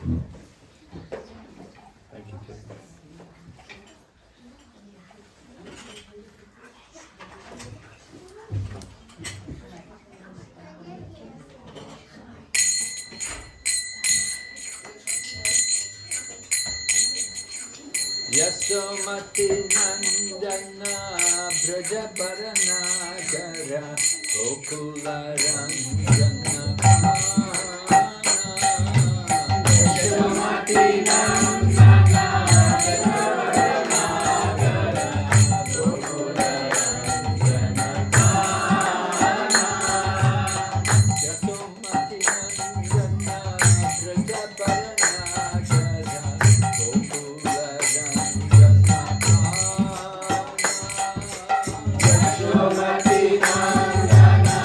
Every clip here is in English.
Thank you, Kim. Yasomati Nandana Braja Paranagara Gokula Ranjana Yasomati Nandana Braja Paranagara Gokula Ranjana Yasomati Nandana Braja Paranagara Gokula Yasomati Nandana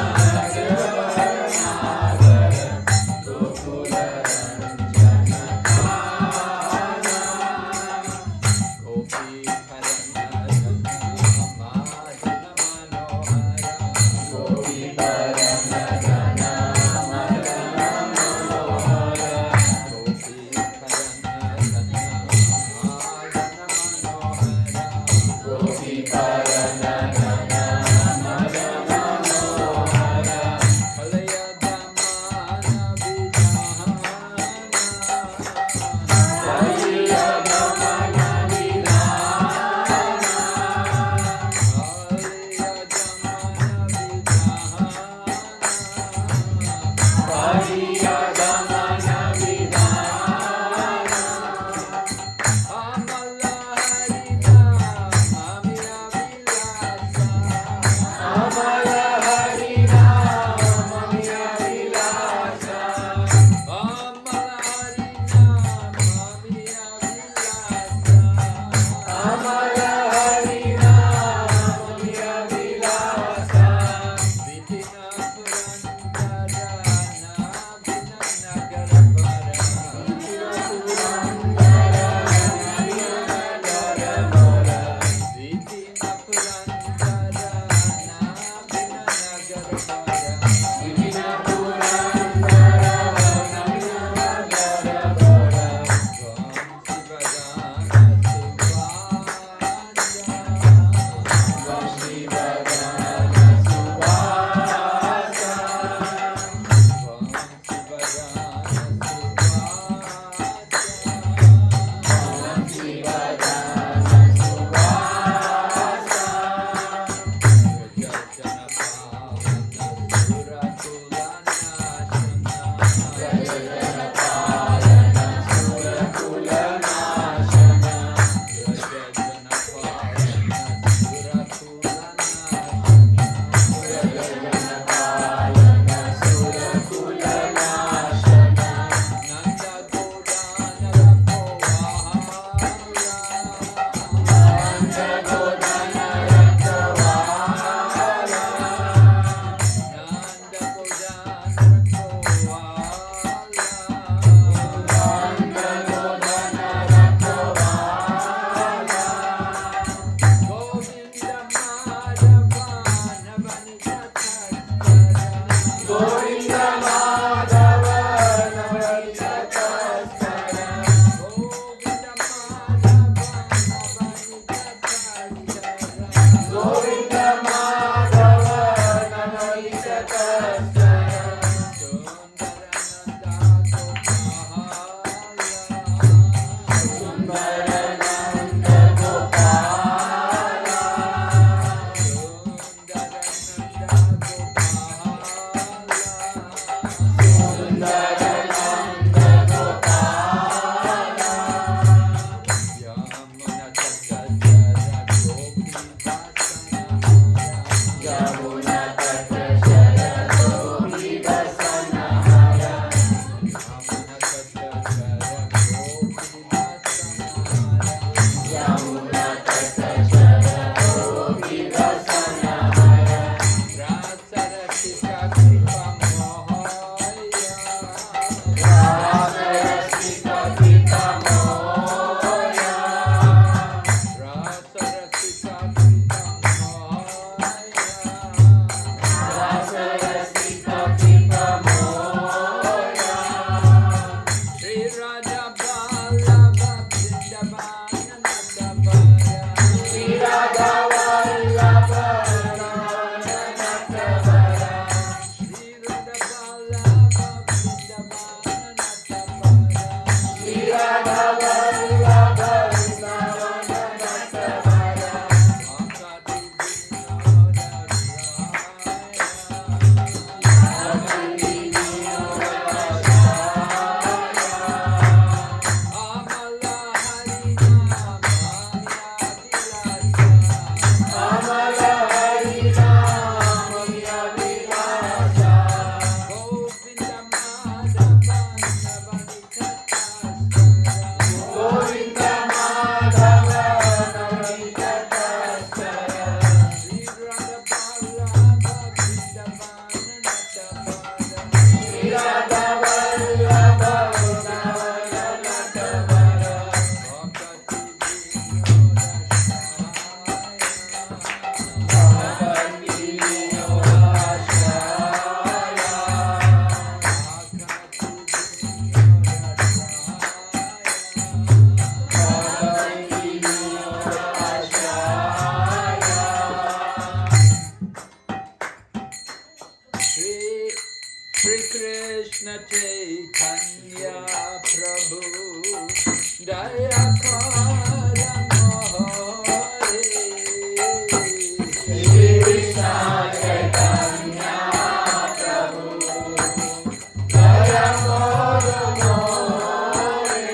Sri Krishna Chaitanya Prabhu Daya Kara Mohare Shri Krishna Chaitanya Prabhu Daya Kara Mohare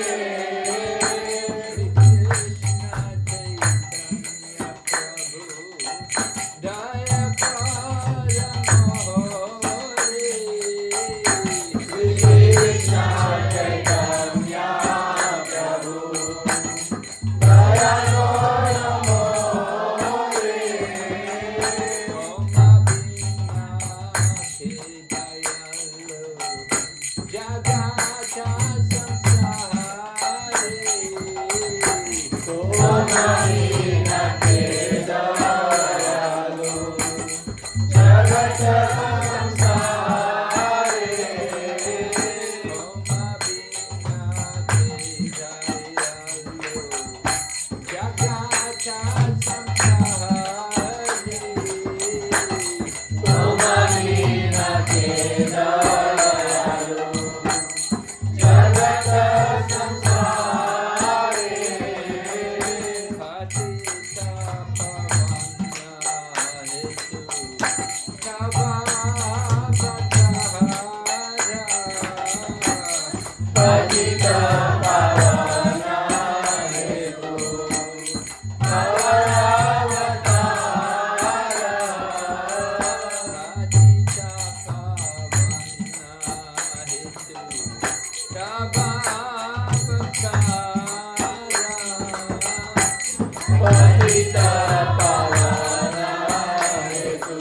Shri Krishna Chaitanya Prabhu Daya Kara Mohare Shri Krishna Chaitanya Prabhu Daya Kara Mohare Oma Bina Dayalu Jagata Samsare Oma Bina Dayalu Jagata Samsare Oma Bina Dayalu Jagata Samsare Oma Bina Dayalu Jagata Samsare Patita Pavana Hetu Kavavatara Patita Pavana Hetu Kavavatara Patita Pavana Hetu Kavavatara Patita Pavana Hetu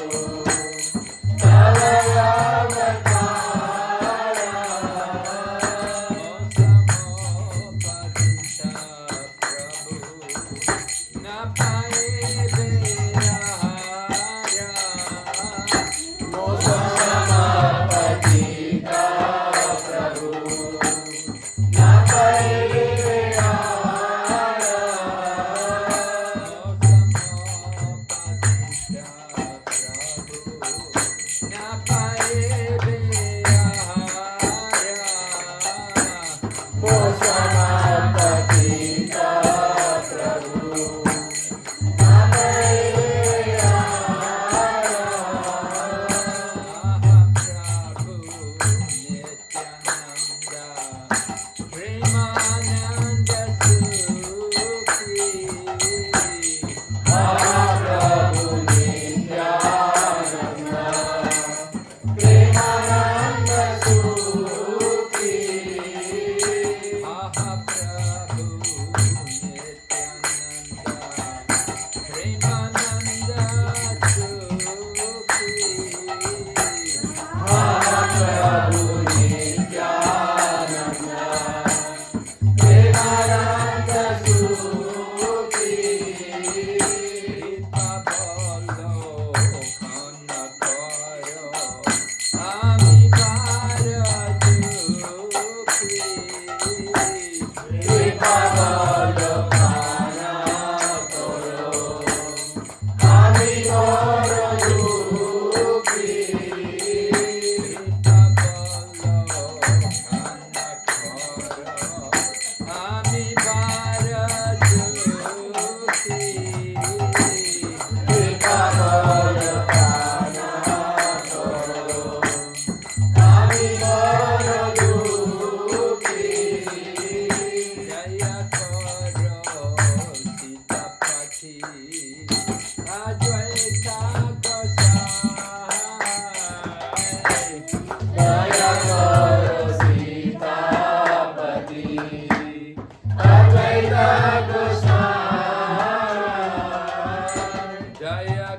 Jaya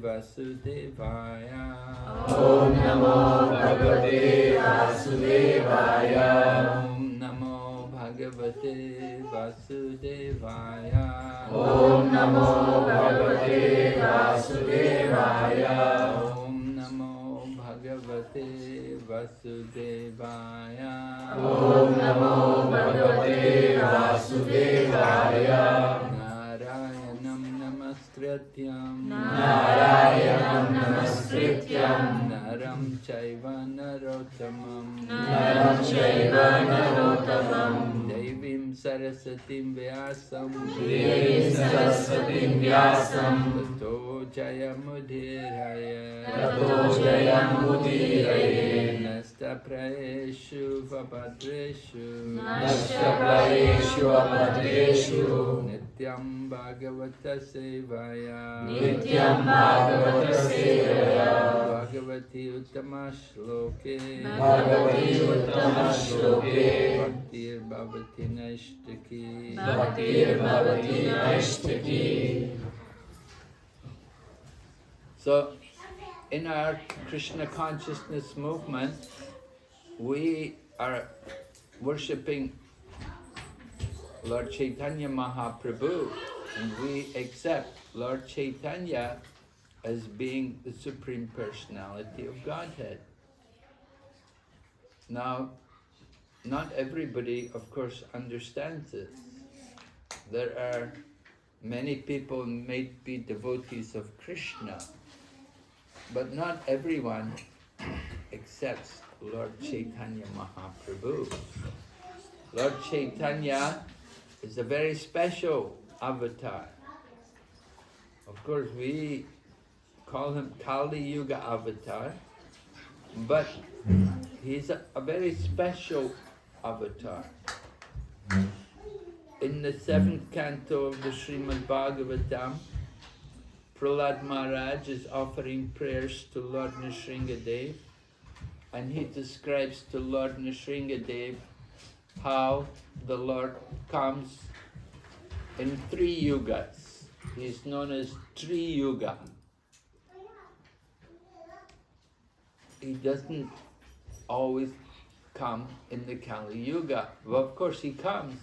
Vasudevaya. Om Namo Bhagavate Vasudevaya. Om Namo Bhagavate Vasudevaya. Om Namo Bhagavate Vasudevaya. Om Namo Bhagavate Vasudevaya. Om Namo Bhagavate Vasudevaya. Narayanam Namaskrityam Naram Chaiva Narottamam Narottamam Devim Sarasatim Vyasam Devim Vinyasam Tato Jayamudhiraya Tato Jayamudiraye Nasta Praeshu Vabhadreshu Nashtaprayeshu Abhadreshu Nityam Bhagavata Sevaya Nityam Bhagavata Sevaya Bhagavati Uttama Shloke Bhagavati Uttama Shloke Bhaktir Bhavati Naishtaki Bhaktir Bhavati Naishtaki. So, in our Krishna consciousness movement, we are worshipping Lord Chaitanya Mahaprabhu, and we accept Lord Chaitanya as being the Supreme Personality of Godhead. Now, not everybody, of course, understands this. There are many people may be devotees of Krishna, but not everyone accepts Lord Chaitanya Mahaprabhu. Lord Chaitanya is a very special avatar. Of course, we call him Kali Yuga avatar, but he's a very special avatar. In the 7th canto of the Srimad Bhagavatam, Prahlad Maharaj is offering prayers to Lord Nrsingadev, and he describes to Lord Nrsingadev how the Lord comes in 3 yugas. He is known as Tri Yuga. He doesn't always come in the Kali Yuga. Well, of course he comes,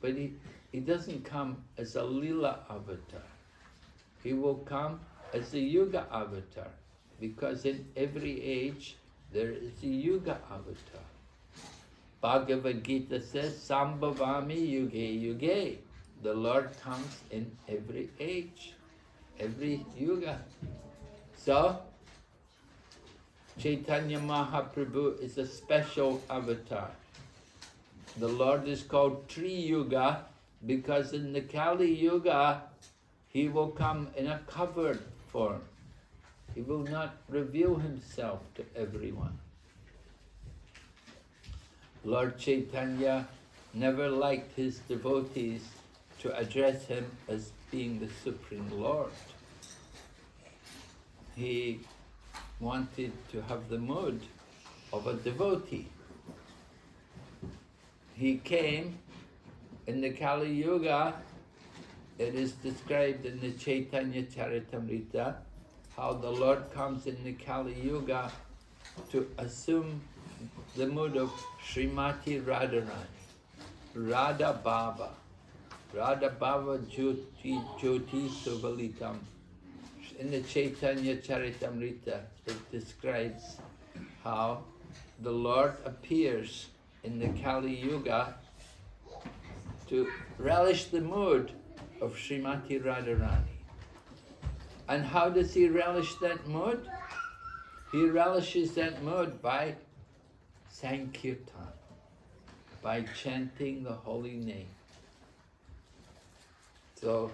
but he doesn't come as a Lila avatar. He will come as a Yuga avatar, because in every age there is a Yuga avatar. Bhagavad Gita says, Sambhavami Yuge Yuge. The Lord comes in every age, every Yuga. So, Chaitanya Mahaprabhu is a special avatar. The Lord is called Tri Yuga because in the Kali Yuga, he will come in a covered form. He will not reveal himself to everyone. Lord Chaitanya never liked his devotees to address him as being the Supreme Lord. He wanted to have the mood of a devotee. He came in the Kali Yuga. It is described in the Chaitanya Charitamrita how the Lord comes in the Kali Yuga to assume the mood of Srimati Radharani, Radha Baba, Radha Baba Jyoti Jyoti Suvalitam. In the Chaitanya Charitamrita, it describes how the Lord appears in the Kali Yuga to relish the mood of Srimati Radharani. And how does he relish that mood? He relishes that mood by Sankirtan, by chanting the holy name. So,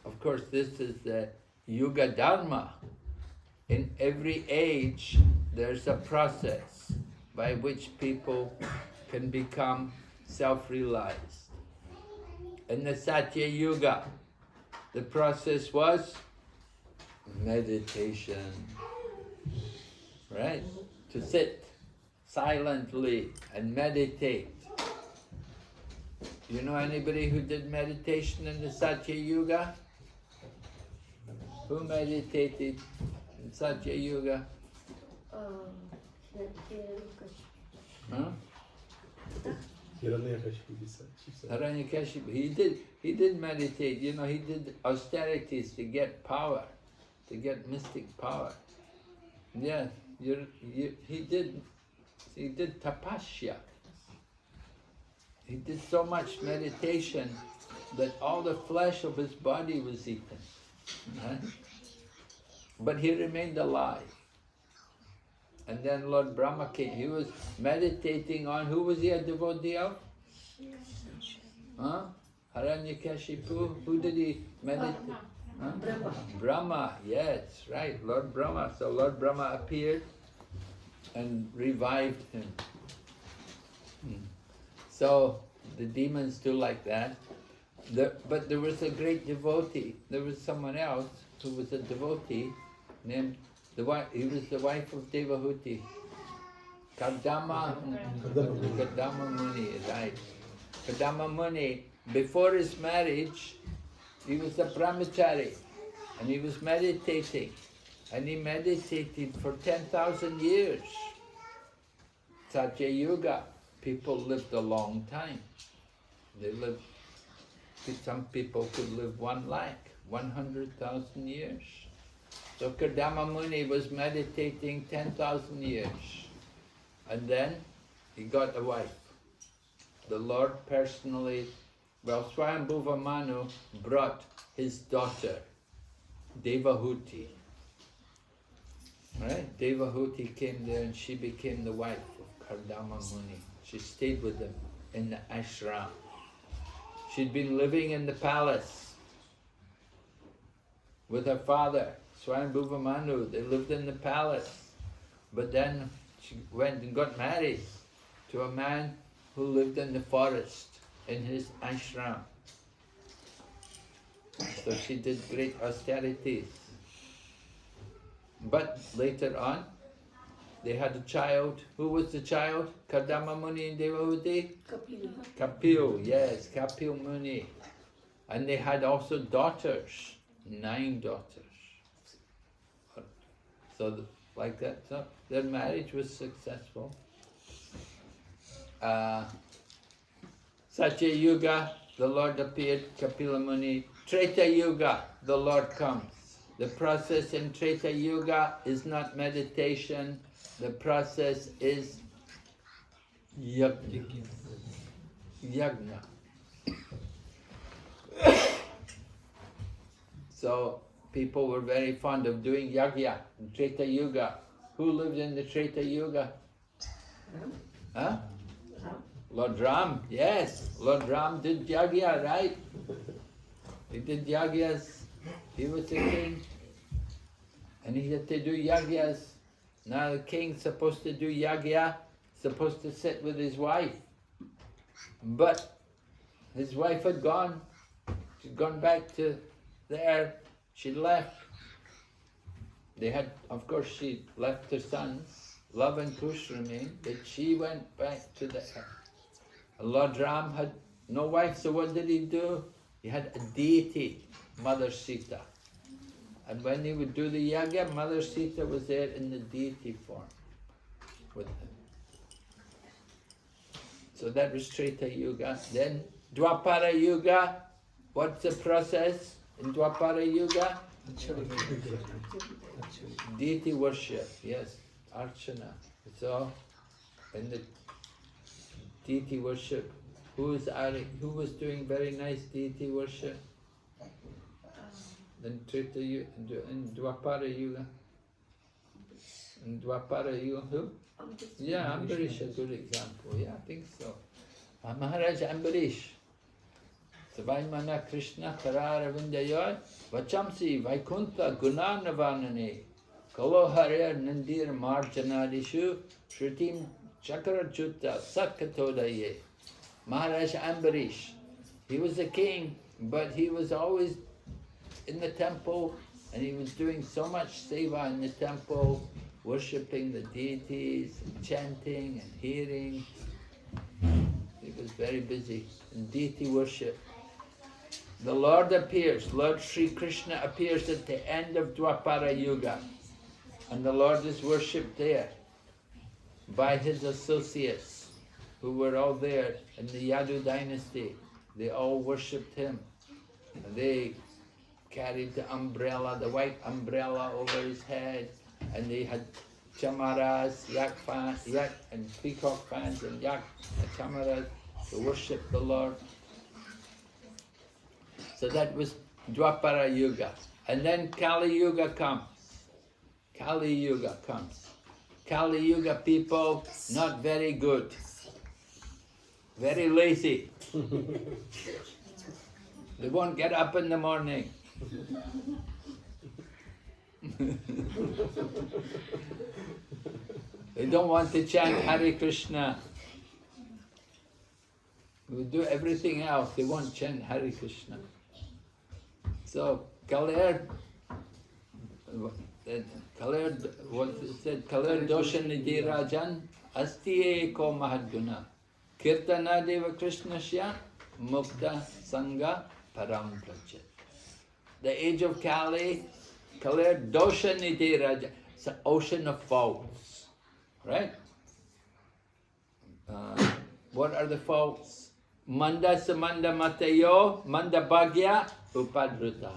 of course, this is the Yuga Dharma. In every age, there's a process by which people can become self-realized. In the Satya Yuga, the process was meditation, right? To sit silently and meditate. You know anybody who did meditation in the Satya Yuga? Who meditated in Satya Yuga? Huh? Hiranyakashipu. He did meditate. You know, he did austerities to get power, to get mystic power. Yeah, he did tapasya. He did so much meditation that all the flesh of his body was eaten. Right? But he remained alive. And then Lord Brahma came. He was meditating on, who was he a devotee of? Huh? Hiranyakashipu. Who did he meditate? Huh? Brahma, yes, right, Lord Brahma. So Lord Brahma appeared and revived him. So the demons do like that. But there was a great devotee. There was someone else who was a devotee named he was the wife of Devahuti. Kardama Muni, right. Kardama Muni, before his marriage, he was a brahmachari and he was meditating. And he meditated for 10,000 years. Satya Yuga, people lived a long time. Some people could live 100,000 years. So Kardama Muni was meditating 10,000 years. And then he got a wife. The Lord personally, Swayambhuva Manu brought his daughter, Devahuti. Right? Devahuti came there and she became the wife of Kardama Muni. She stayed with him in the ashram. She'd been living in the palace with her father, Swayambhuva Manu. They lived in the palace. But then she went and got married to a man who lived in the forest, in his ashram. So she did great austerities. But later on, they had a child. Who was the child? Kardama Muni and Devahuti? Kapil, yes, Kapil Muni. And they had also daughters, 9 daughters. So like that, so their marriage was successful. Satya Yuga, the Lord appeared, Kapila Muni. Treta Yuga, the Lord comes. The process in Treta Yuga is not meditation. The process is yajna. Yajna. So people were very fond of doing yajna in Treta Yuga. Who lived in the Treta Yuga? Huh? Lord Ram, yes. Lord Ram did yajna, right? He did yajnas. He was the king. And he had to do yajnas. Now the king's supposed to do yajna, supposed to sit with his wife. But his wife had gone. She'd gone back to there. She'd left. They had, of course, she left her sons. Love and Kush remained, but she went back to the... Lord Ram had no wife, so what did he do? He had a deity, Mother Sita. And when he would do the yajna, Mother Sita was there in the deity form with him. So that was Treta Yuga. Then Dwapara Yuga, what's the process in Dwapara Yuga? Deity worship, yes, Archana. So in the deity worship, who was doing very nice deity worship? Then Treta Yuga, in Dwapara Yuga. In Dwapara Yuga, who? Yeah, Ambarish, a good example. Yeah, I think so. Maharaj Ambarish. Savaimana Krishna Karara Vindayat Vachamsi Vaikuntha Gunanavanane Kalo Harir Nandir Marjanadishu Shrutim Chakrachuta Satkatodaye. Maharaj Ambarish. He was a king, but he was always in the temple and he was doing so much seva in the temple, worshipping the deities, and chanting and hearing. He was very busy in deity worship. The Lord appears, Lord Sri Krishna appears at the end of Dwapara Yuga. And the Lord is worshipped there by his associates who were all there in the Yadu dynasty. They all worshipped him. And they carried the umbrella, the white umbrella over his head. And they had chamaras, yak and peacock fans and yak chamaras to worship the Lord. So that was Dwapara Yuga. And then Kali Yuga comes. Kali Yuga comes. Kali Yuga people, not very good. Very lazy. They won't get up in the morning. They don't want to chant Hare Krishna. We do everything else, they won't chant Hare Krishna. So, Kaler what it said, Kaler dosha nidhi rajan asti eko mahadguna kirtana deva krishnasya mukta sangha param prachat. The age of Kali, Kaler dosha nidhi rajan, it's an ocean of faults, right? What are the faults? Manda samanda matayo, manda bhagya upadruta.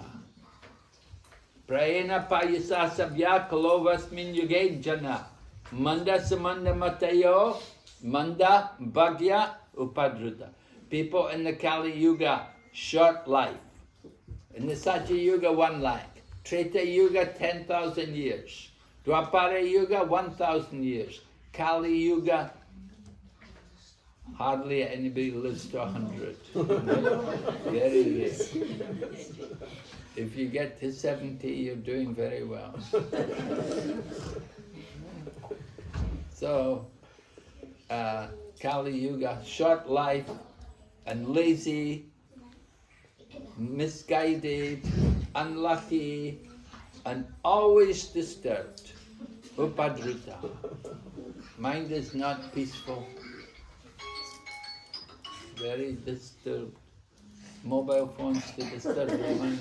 Prayena payasa sabya kalovasmin yuge jana. Manda samanda matayo, manda bhagya upadruta. People in the Kali Yuga, short life. In the Satya Yuga, 1 lakh. Treta Yuga, 10,000 years. Dwapara Yuga, 1,000 years. Kali Yuga, hardly anybody lives to 100. Very rare. If you get to 70, you're doing very well. So, Kali Yuga, short life and lazy, misguided, unlucky, and always disturbed. Upadruta. Mind is not peaceful. Very disturbed. Mobile phones to disturb the mind.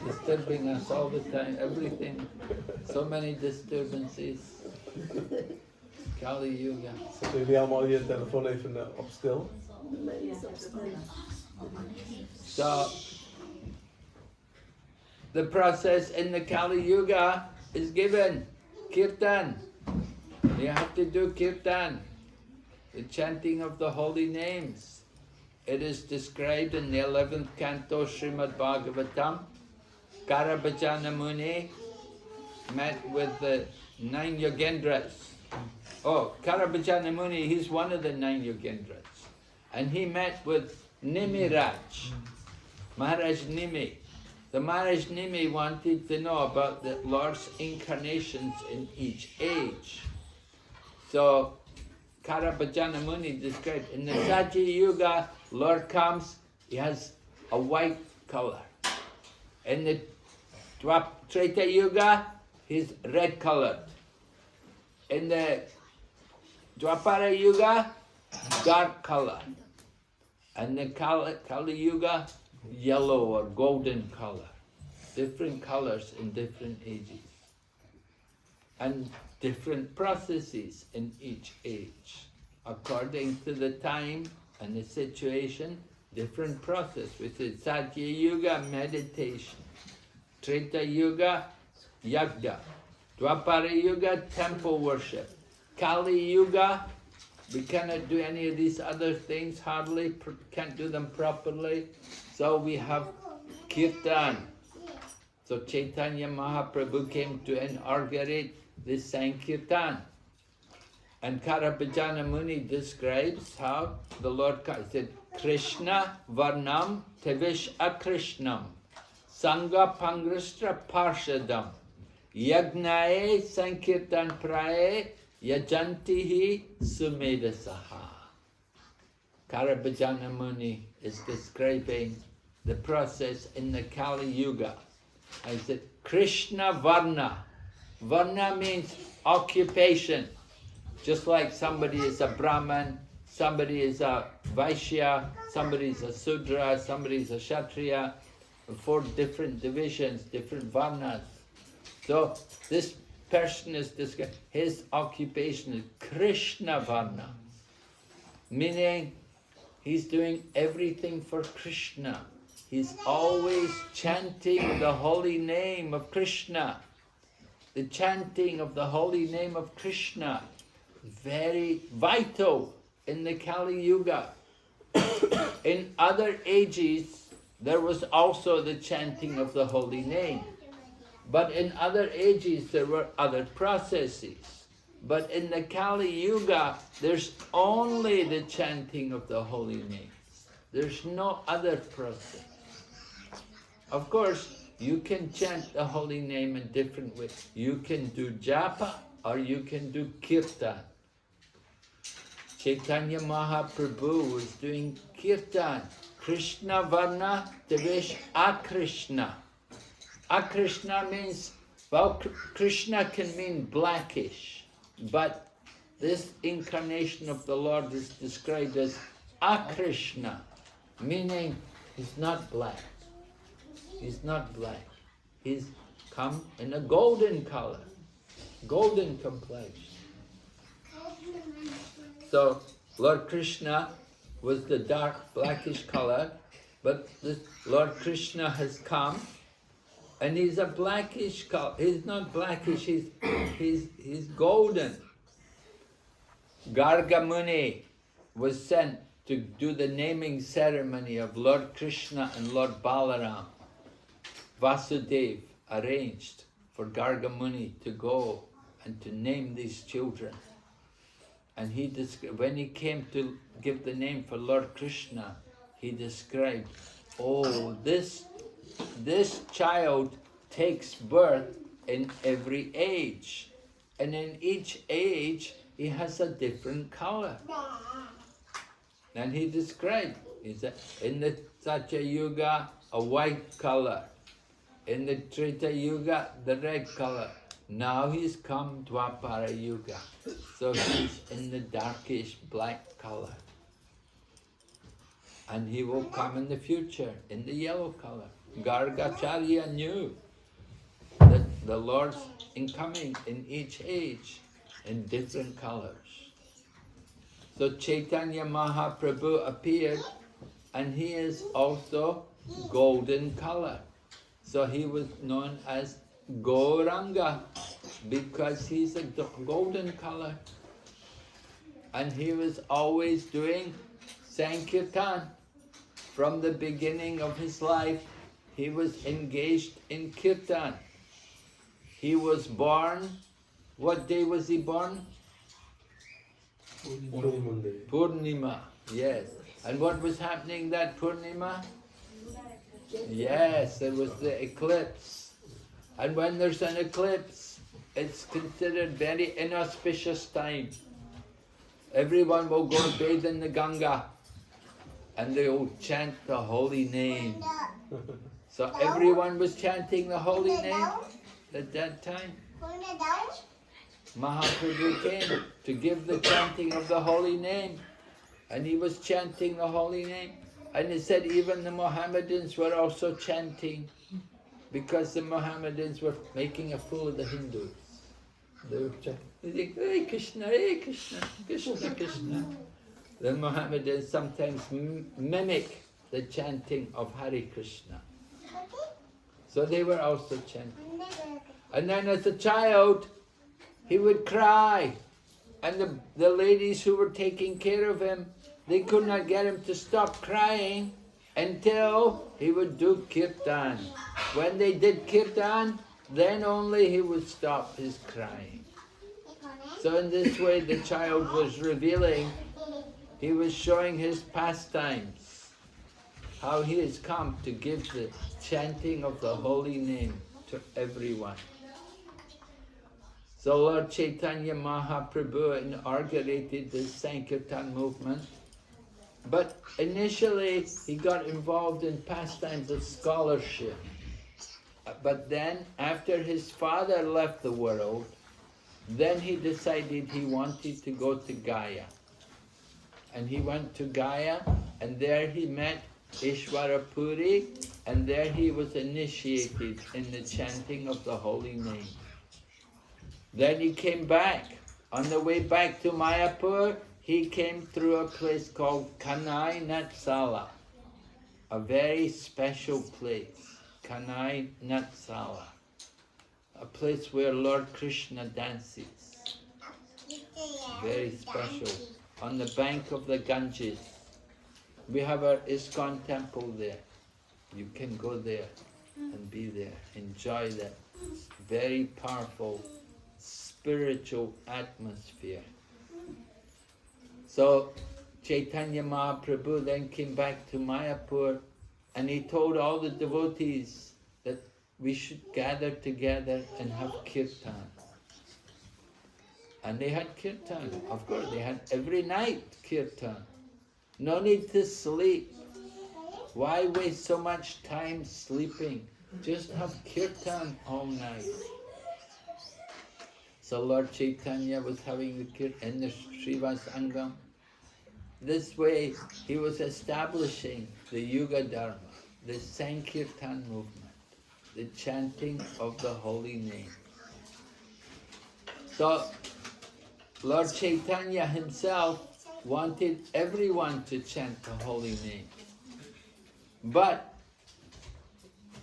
Disturbing us all the time, everything. So many disturbances. Kali Yuga. Zetten jullie allemaal je telefoon even op stil? So, the process in the Kali Yuga is given. Kirtan. You have to do kirtan. The chanting of the holy names. It is described in the 11th canto Srimad Bhagavatam. Karabhajana Muni met with the 9 Yogendras. Oh, Karabhajana Muni, he's one of the 9 Yogendras. And he met with Nimiraj, Maharaj Nimi. The Maharaj Nimi wanted to know about the Lord's incarnations in each age. So, Karabhajana Muni described, in the Satya Yuga, Lord comes, he has a white color. In the Treta Yuga, he's red colored. In the Dwapara Yuga, dark color. And the Kali Yuga, yellow or golden color. Different colors in different ages. And different processes in each age. According to the time and the situation, different process. Which is Satya Yuga, meditation. Treta Yuga, yagya. Dwapara Yuga, temple worship. Kali Yuga, we cannot do any of these other things, hardly, can't do them properly. So we have kirtan. So Chaitanya Mahaprabhu came to inaugurate this Sankirtan. And Karabhajana Muni describes how the Lord said, Krishna Varnam Tevish Akrishnam Sangha Pangrastra Parshadam Yagnae Sankirtan Prae Yajantihi Sumedasaha. Karabhajana Muni is describing the process in the Kali Yuga. I said, Krishna Varna. Varna means occupation. Just like somebody is a Brahman, somebody is a Vaishya, somebody is a Sudra, somebody is a Kshatriya. 4 different divisions, different Varnas. So this person is described, his occupation is Krishna Varna. Meaning he's doing everything for Krishna. He's always chanting the holy name of Krishna. The chanting of the holy name of Krishna is very vital in the Kali Yuga. In other ages, there was also the chanting of the holy name. But in other ages, there were other processes. But in the Kali Yuga, there's only the chanting of the holy names. There's no other process. Of course, you can chant the holy name in different ways. You can do japa or you can do kirtan. Chaitanya Mahaprabhu was doing kirtan. Krishna Varna Devesh Akrishna. Akrishna means, well, Krishna can mean blackish, but this incarnation of the Lord is described as Akrishna, meaning he's not black. He's not black. He's come in a golden color, golden complexion. So Lord Krishna was the dark blackish color, but this Lord Krishna has come and he's a blackish color. He's not blackish, he's golden. Garga Muni was sent to do the naming ceremony of Lord Krishna and Lord Balaram. Vasudev arranged for Garga Muni to go and to name these children. And when he came to give the name for Lord Krishna, he described, oh, this child takes birth in every age. And in each age, he has a different color. And he described, he said, in the Satya Yuga, a white color. In the Treta Yuga, the red color. Now he's come Dwapara Yuga. So he's in the darkish black color. And he will come in the future in the yellow color. Gargacharya knew that the Lord's incoming in each age in different colors. So Chaitanya Mahaprabhu appeared and he is also golden color. So he was known as Gauranga because he's a golden color. And he was always doing Sankirtan. From the beginning of his life, he was engaged in Kirtan. He was born, what day was he born? Purnima, yes. And what was happening that Purnima? Yes, there was the eclipse. And when there's an eclipse, it's considered very inauspicious time. Everyone will go to bathe in the Ganga and they will chant the holy name. So everyone was chanting the holy name at that time. Mahaprabhu came to give the chanting of the holy name, and he was chanting the holy name. And he said even the Mohammedans were also chanting, because the Mohammedans were making a fool of the Hindus. They were chanting, Hare Krishna, Hare Krishna, Krishna Krishna. The Mohammedans sometimes mimic the chanting of Hare Krishna. So they were also chanting. And then as a child, he would cry. And the ladies who were taking care of him, they could not get him to stop crying until he would do kirtan. When they did kirtan, then only he would stop his crying. So in this way the child was revealing, he was showing his pastimes, how he has come to give the chanting of the holy name to everyone. So Lord Chaitanya Mahaprabhu inaugurated the Sankirtan movement. But initially he got involved in pastimes of scholarship. But then after his father left the world, then he decided he wanted to go to Gaya. And he went to Gaya, and there he met Ishwarapuri, and there he was initiated in the chanting of the holy name. Then he came back. On the way back to Mayapur, he came through a place called Kanai Natsala, a very special place, Kanai Natsala, a place where Lord Krishna dances, very special, on the bank of the Ganges. We have our ISKCON temple there. You can go there and be there, enjoy that very powerful spiritual atmosphere. So Chaitanya Mahaprabhu then came back to Mayapur and he told all the devotees that we should gather together and have kirtan. And they had kirtan. Of course, they had every night kirtan. No need to sleep. Why waste so much time sleeping? Just have kirtan all night. So Lord Chaitanya was having the kirtan in the Srivas Angam. This way, he was establishing the Yuga Dharma, the Sankirtan movement, the chanting of the holy name. So, Lord Chaitanya himself wanted everyone to chant the holy name. But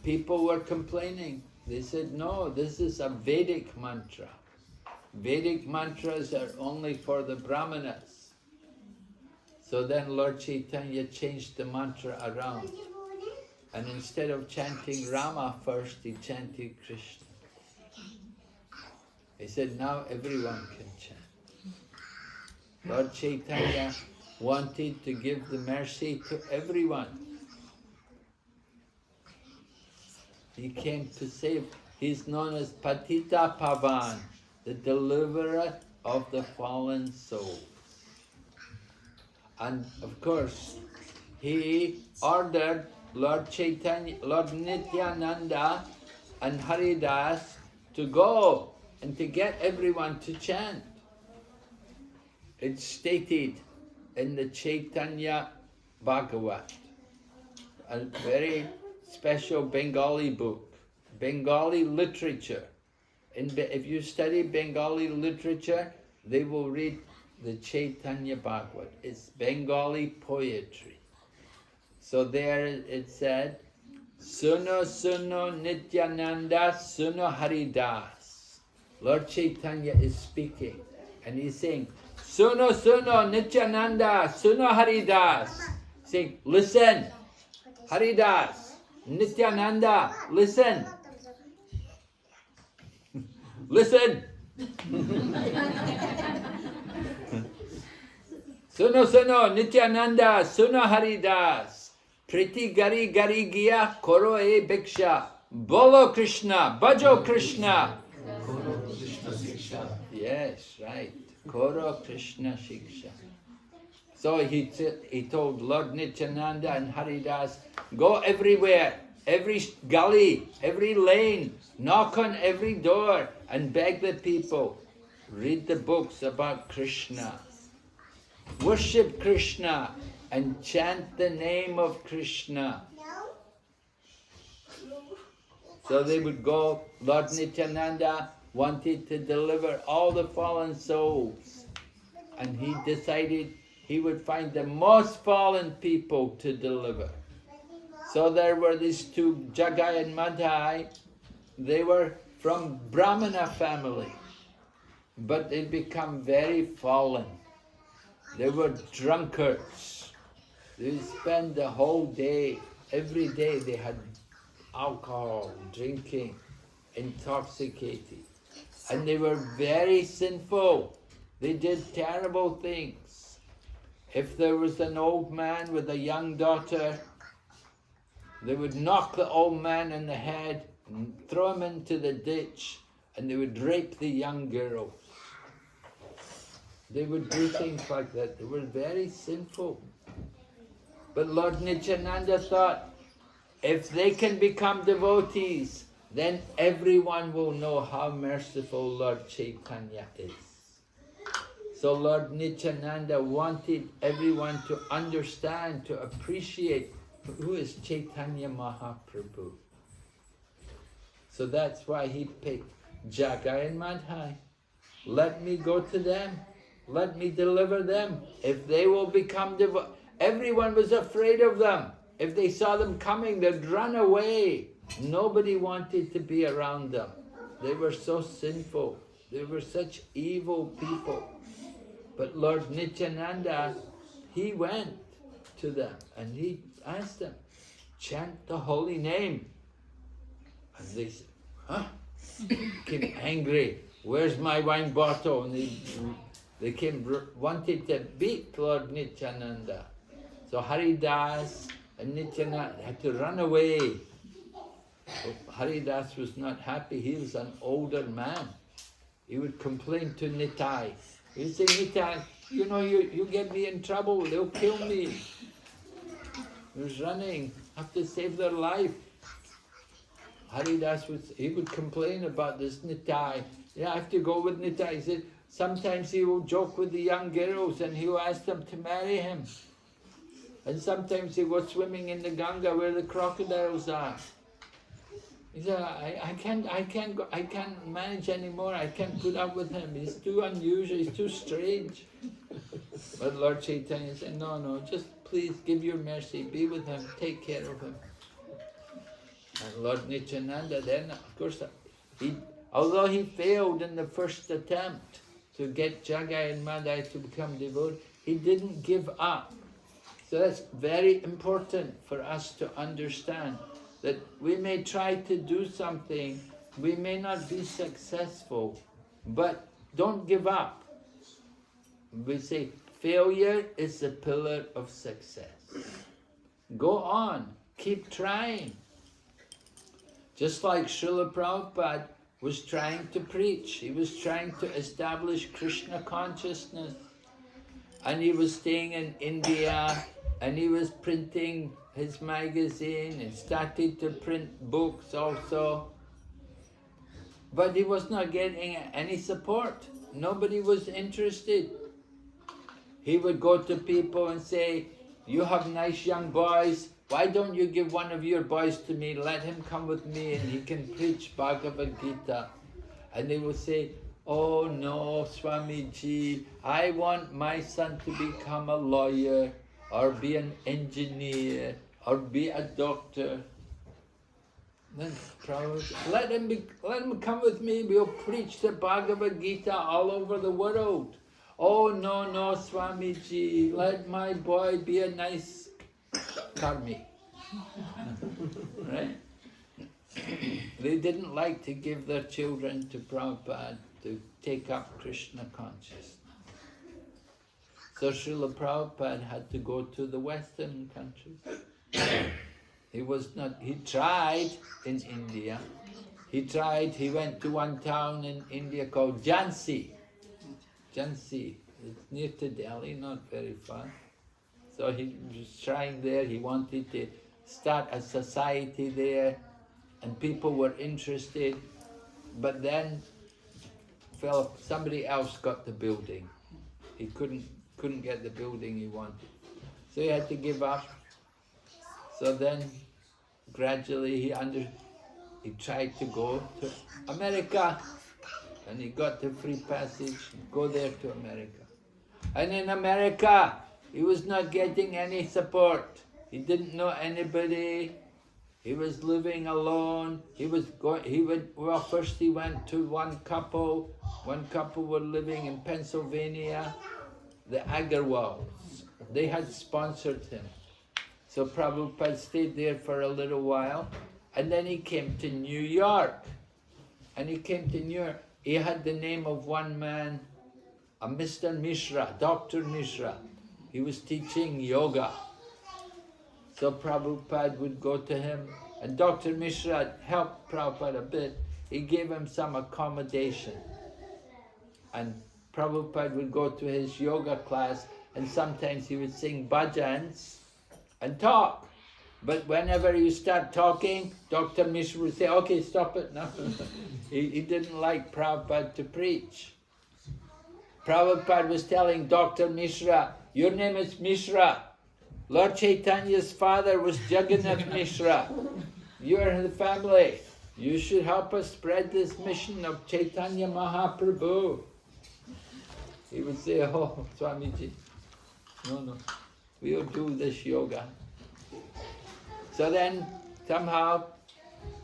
people were complaining. They said, no, this is a Vedic mantra. Vedic mantras are only for the Brahmanas. So then Lord Chaitanya changed the mantra around. And instead of chanting Rama first, he chanted Krishna. He said, now everyone can chant. Lord Chaitanya wanted to give the mercy to everyone. He came to save. He's known as Patita Pavan, the deliverer of the fallen souls. And of course, he ordered Lord Chaitanya, Lord Nityananda and Haridas to go and to get everyone to chant. It's stated in the Chaitanya Bhagavat, a very special Bengali book, Bengali literature. If you study Bengali literature, they will read the Chaitanya Bhagavat. It's Bengali poetry. So there it said, Suno Suno Nityananda Suno Haridas. Lord Chaitanya is speaking and he's saying, Suno Suno Nityananda Suno Haridas. Saying, listen, Haridas, Nityananda, listen. Listen. Suno Suno Nityananda Suno Haridas. Priti Gari Gari Gya Koro E Bhiksha. Bolo Krishna, Bhajo Krishna. Yes, right. Koro Krishna Shiksha. So he told Lord Nityananda and Haridas, go everywhere, every gully, every lane, knock on every door and beg the people, read the books about Krishna, worship Krishna and chant the name of Krishna. So they would go. Lord Nityananda wanted to deliver all the fallen souls, and he decided he would find the most fallen people to deliver. So there were these two, Jagai and Madhai. They were from Brahmana family, but they become very fallen. They were drunkards. They spend the whole day, every day they had alcohol, drinking, intoxicated. And they were very sinful. They did terrible things. If there was an old man with a young daughter, they would knock the old man in the head and throw him into the ditch, and they would rape the young girls. They would do things like that. They were very sinful. But Lord Nityananda thought, if they can become devotees, then everyone will know how merciful Lord Chaitanya is. So Lord Nityananda wanted everyone to understand, to appreciate who is Chaitanya Mahaprabhu. So that's why he picked Jagai and Madhai. Let me go to them. Let me deliver them. If they will become devotees. Everyone was afraid of them. If they saw them coming, they'd run away. Nobody wanted to be around them. They were so sinful. They were such evil people. But Lord Nityananda, he went to them and he asked them, chant the holy name. And they said, huh? Became angry. Where's my wine bottle? And they wanted to beat Lord Nityananda. So Haridas and Nityananda had to run away. Haridas was not happy. He was an older man. He would complain to Nitai. He would say, Nitai, you know, you get me in trouble, they'll kill me. He was running, have to save their life. Haridas would complain about this Nitai. Yeah, I have to go with Nitai. He said, sometimes he will joke with the young girls and he will ask them to marry him. And sometimes he goes swimming in the Ganga where the crocodiles are. He said, I can't manage anymore. I can't put up with him. He's too unusual. He's too strange. But Lord Chaitanya said, no, just please give your mercy. Be with him. Take care of him. And Lord Nityananda then, of course, although he failed in the first attempt to get Jagai and Madai to become devoted, he didn't give up. So that's very important for us to understand, that we may try to do something, we may not be successful, but don't give up. We say, failure is the pillar of success. Go on, keep trying. Just like Srila Prabhupada was trying to preach, he was trying to establish Krishna consciousness, and he was staying in India, and he was printing his magazine and started to print books also. But he was not getting any support. Nobody was interested. He would go to people and say, you have nice young boys, why don't you give one of your boys to me, let him come with me and he can preach Bhagavad Gita. And they would say, oh no, Swamiji, I want my son to become a lawyer, or be an engineer, or be a doctor. Then let him come with me, we'll preach the Bhagavad Gita all over the world. Oh no, Swamiji, let my boy be a nice karmi. Right? They didn't like to give their children to Prabhupada to take up Krishna consciousness. So Srila Prabhupada had to go to the Western countries. He tried in India. He went to one town in India called Jhansi. Jhansi, it's near to Delhi, not very far. So he was trying there, he wanted to start a society there, and people were interested, but then somebody else got the building. He couldn't get the building he wanted. So he had to give up. So then gradually he tried to go to America, and he got the free passage, go there to America. And in America, he was not getting any support. He didn't know anybody. He was living alone. First he went to one couple. One couple were living in Pennsylvania, the Agarwals. They had sponsored him. So Prabhupada stayed there for a little while, and then he came to New York. And he came to New York. He had the name of one man, a Mr. Mishra, Dr. Mishra. He was teaching yoga. So Prabhupada would go to him, and Dr. Mishra helped Prabhupada a bit. He gave him some accommodation. And Prabhupada would go to his yoga class, and sometimes he would sing bhajans and talk. But whenever you start talking, Dr. Mishra would say, okay, stop it now. He didn't like Prabhupada to preach. Prabhupada was telling Dr. Mishra, your name is Mishra. Lord Chaitanya's father was Jagannath Mishra. You are the family. You should help us spread this mission of Chaitanya Mahaprabhu. He would say, oh, Swamiji, no, we'll do this yoga. So then, somehow,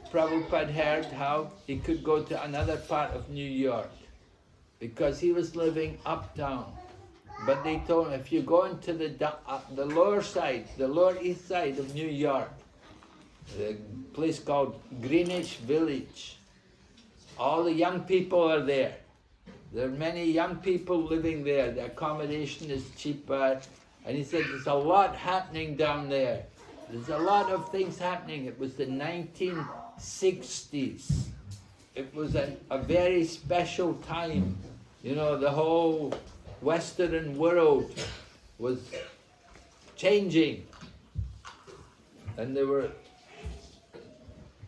Prabhupada heard how he could go to another part of New York, because he was living uptown. But they told him, if you go into the lower side, the lower east side of New York, the place called Greenwich Village, all the young people are there. There are many young people living there. The accommodation is cheaper. And he said, there's a lot happening down there. There's a lot of things happening. It was the 1960s. It was a very special time. You know, the whole Western world was changing. And there were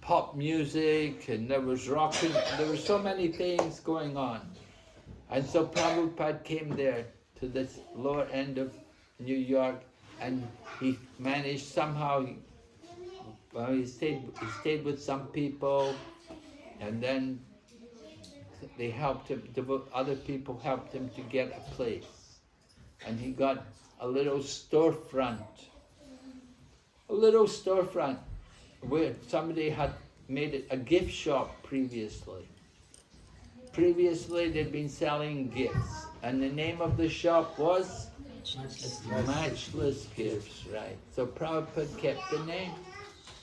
pop music, and there was rock, and there were so many things going on. And so Prabhupada came there to this lower end of New York, and he managed somehow, he stayed with some people, and then they helped him, other people helped him to get a place. And he got a little storefront where somebody had made it a gift shop previously. Previously they'd been selling gifts, and the name of the shop was Matchless Gifts, right? So Prabhupada kept the name.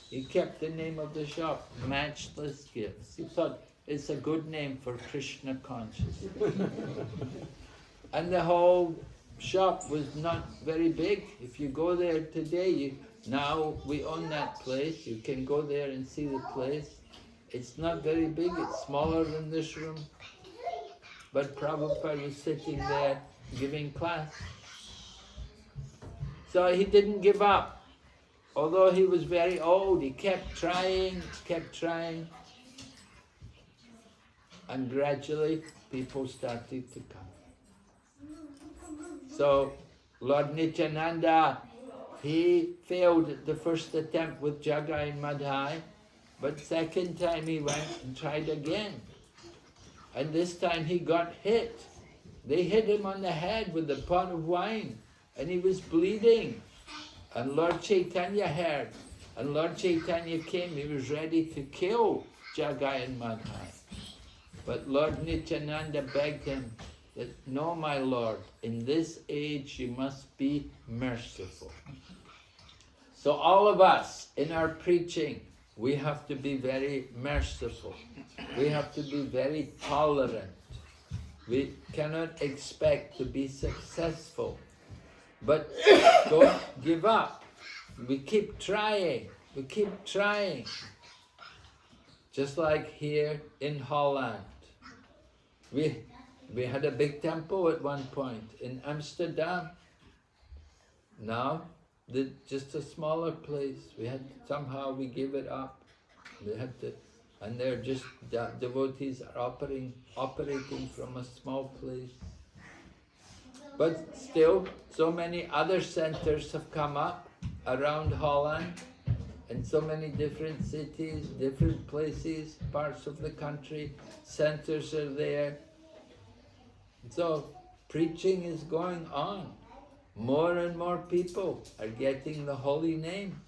He kept the name of the shop, Matchless Gifts. He thought it's a good name for Krishna consciousness. And the whole shop was not very big. If you go there today, now we own that place. You can go there and see the place. It's not very big. It's smaller than this room. But Prabhupada was sitting there giving class. So he didn't give up. Although he was very old, he kept trying. And gradually, people started to come. So, Lord Nityananda, he failed at the first attempt with Jagai and Madhai, but second time he went and tried again. And this time he got hit. They hit him on the head with a pot of wine, and he was bleeding. And Lord Chaitanya heard, and Lord Chaitanya came. He was ready to kill Jagai and Madhai. But Lord Nityananda begged him that, no, my Lord, in this age you must be merciful. So all of us, in our preaching, we have to be very merciful. We have to be very tolerant. We cannot expect to be successful. But don't give up. We keep trying. Just like here in Holland. We had a big temple at one point in Amsterdam. Now, just a smaller place. Somehow we gave it up. And they're just, devotees are operating from a small place. But still, so many other centers have come up around Holland, and so many different cities, different places, parts of the country, centers are there. So preaching is going on. More and more people are getting the holy name,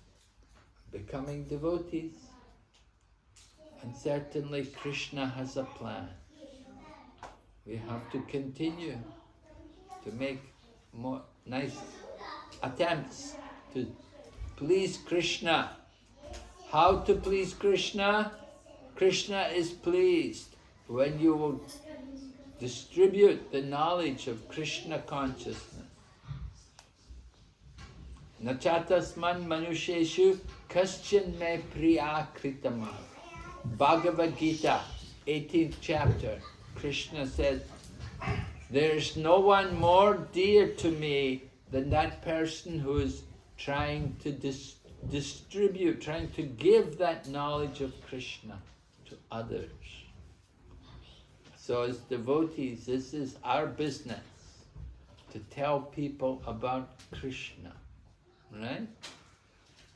becoming devotees. And certainly Krishna has a plan. We have to continue to make more nice attempts to please Krishna. How to please Krishna? Krishna is pleased when you will distribute the knowledge of Krishna consciousness. Nachatasman manusheshu kaschin me priya kritama. Bhagavad Gita, 18th chapter, Krishna says, there is no one more dear to me than that person who is trying to distribute, trying to give that knowledge of Krishna to others. So as devotees, this is our business, to tell people about Krishna, right?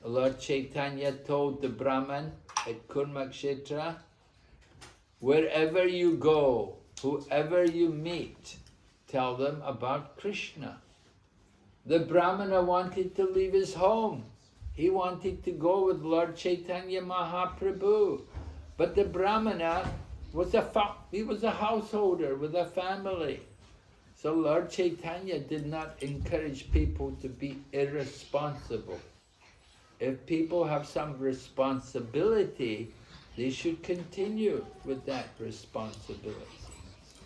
Lord Chaitanya told the Brahman at Kurmakshetra, wherever you go, whoever you meet, tell them about Krishna. The Brahmana wanted to leave his home. He wanted to go with Lord Chaitanya Mahaprabhu. But the Brahmana was a householder with a family. So Lord Chaitanya did not encourage people to be irresponsible. If people have some responsibility, they should continue with that responsibility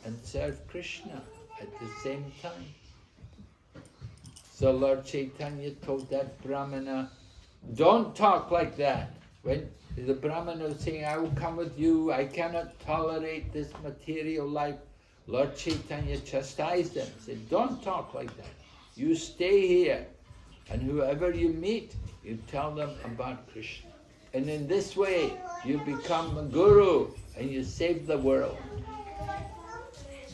and serve Krishna at the same time. So Lord Chaitanya told that Brahmana, Don't talk like that. When the Brahman was saying, I will come with you, I cannot tolerate this material life, Lord Chaitanya chastised them. He said, don't talk like that. You stay here, and whoever you meet, you tell them about Krishna. And in this way, you become a guru, and you save the world.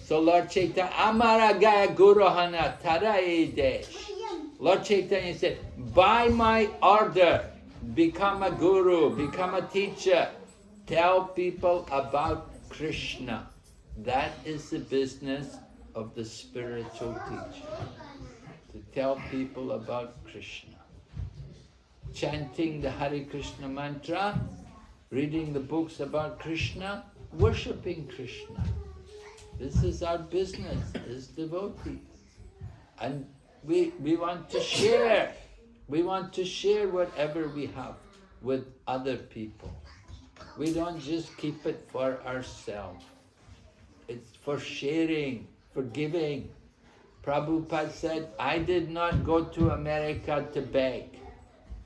So Lord Chaitanya, Amara Gaya Guruhana Tarai Desh. Lord Chaitanya said, by my order, become a guru, become a teacher. Tell people about Krishna. That is the business of the spiritual teacher. To tell people about Krishna. Chanting the Hare Krishna mantra, reading the books about Krishna, worshipping Krishna. This is our business as devotees. And we want to share. We want to share whatever we have with other people. We don't just keep it for ourselves. It's for sharing, for giving. Prabhupada said, I did not go to America to beg.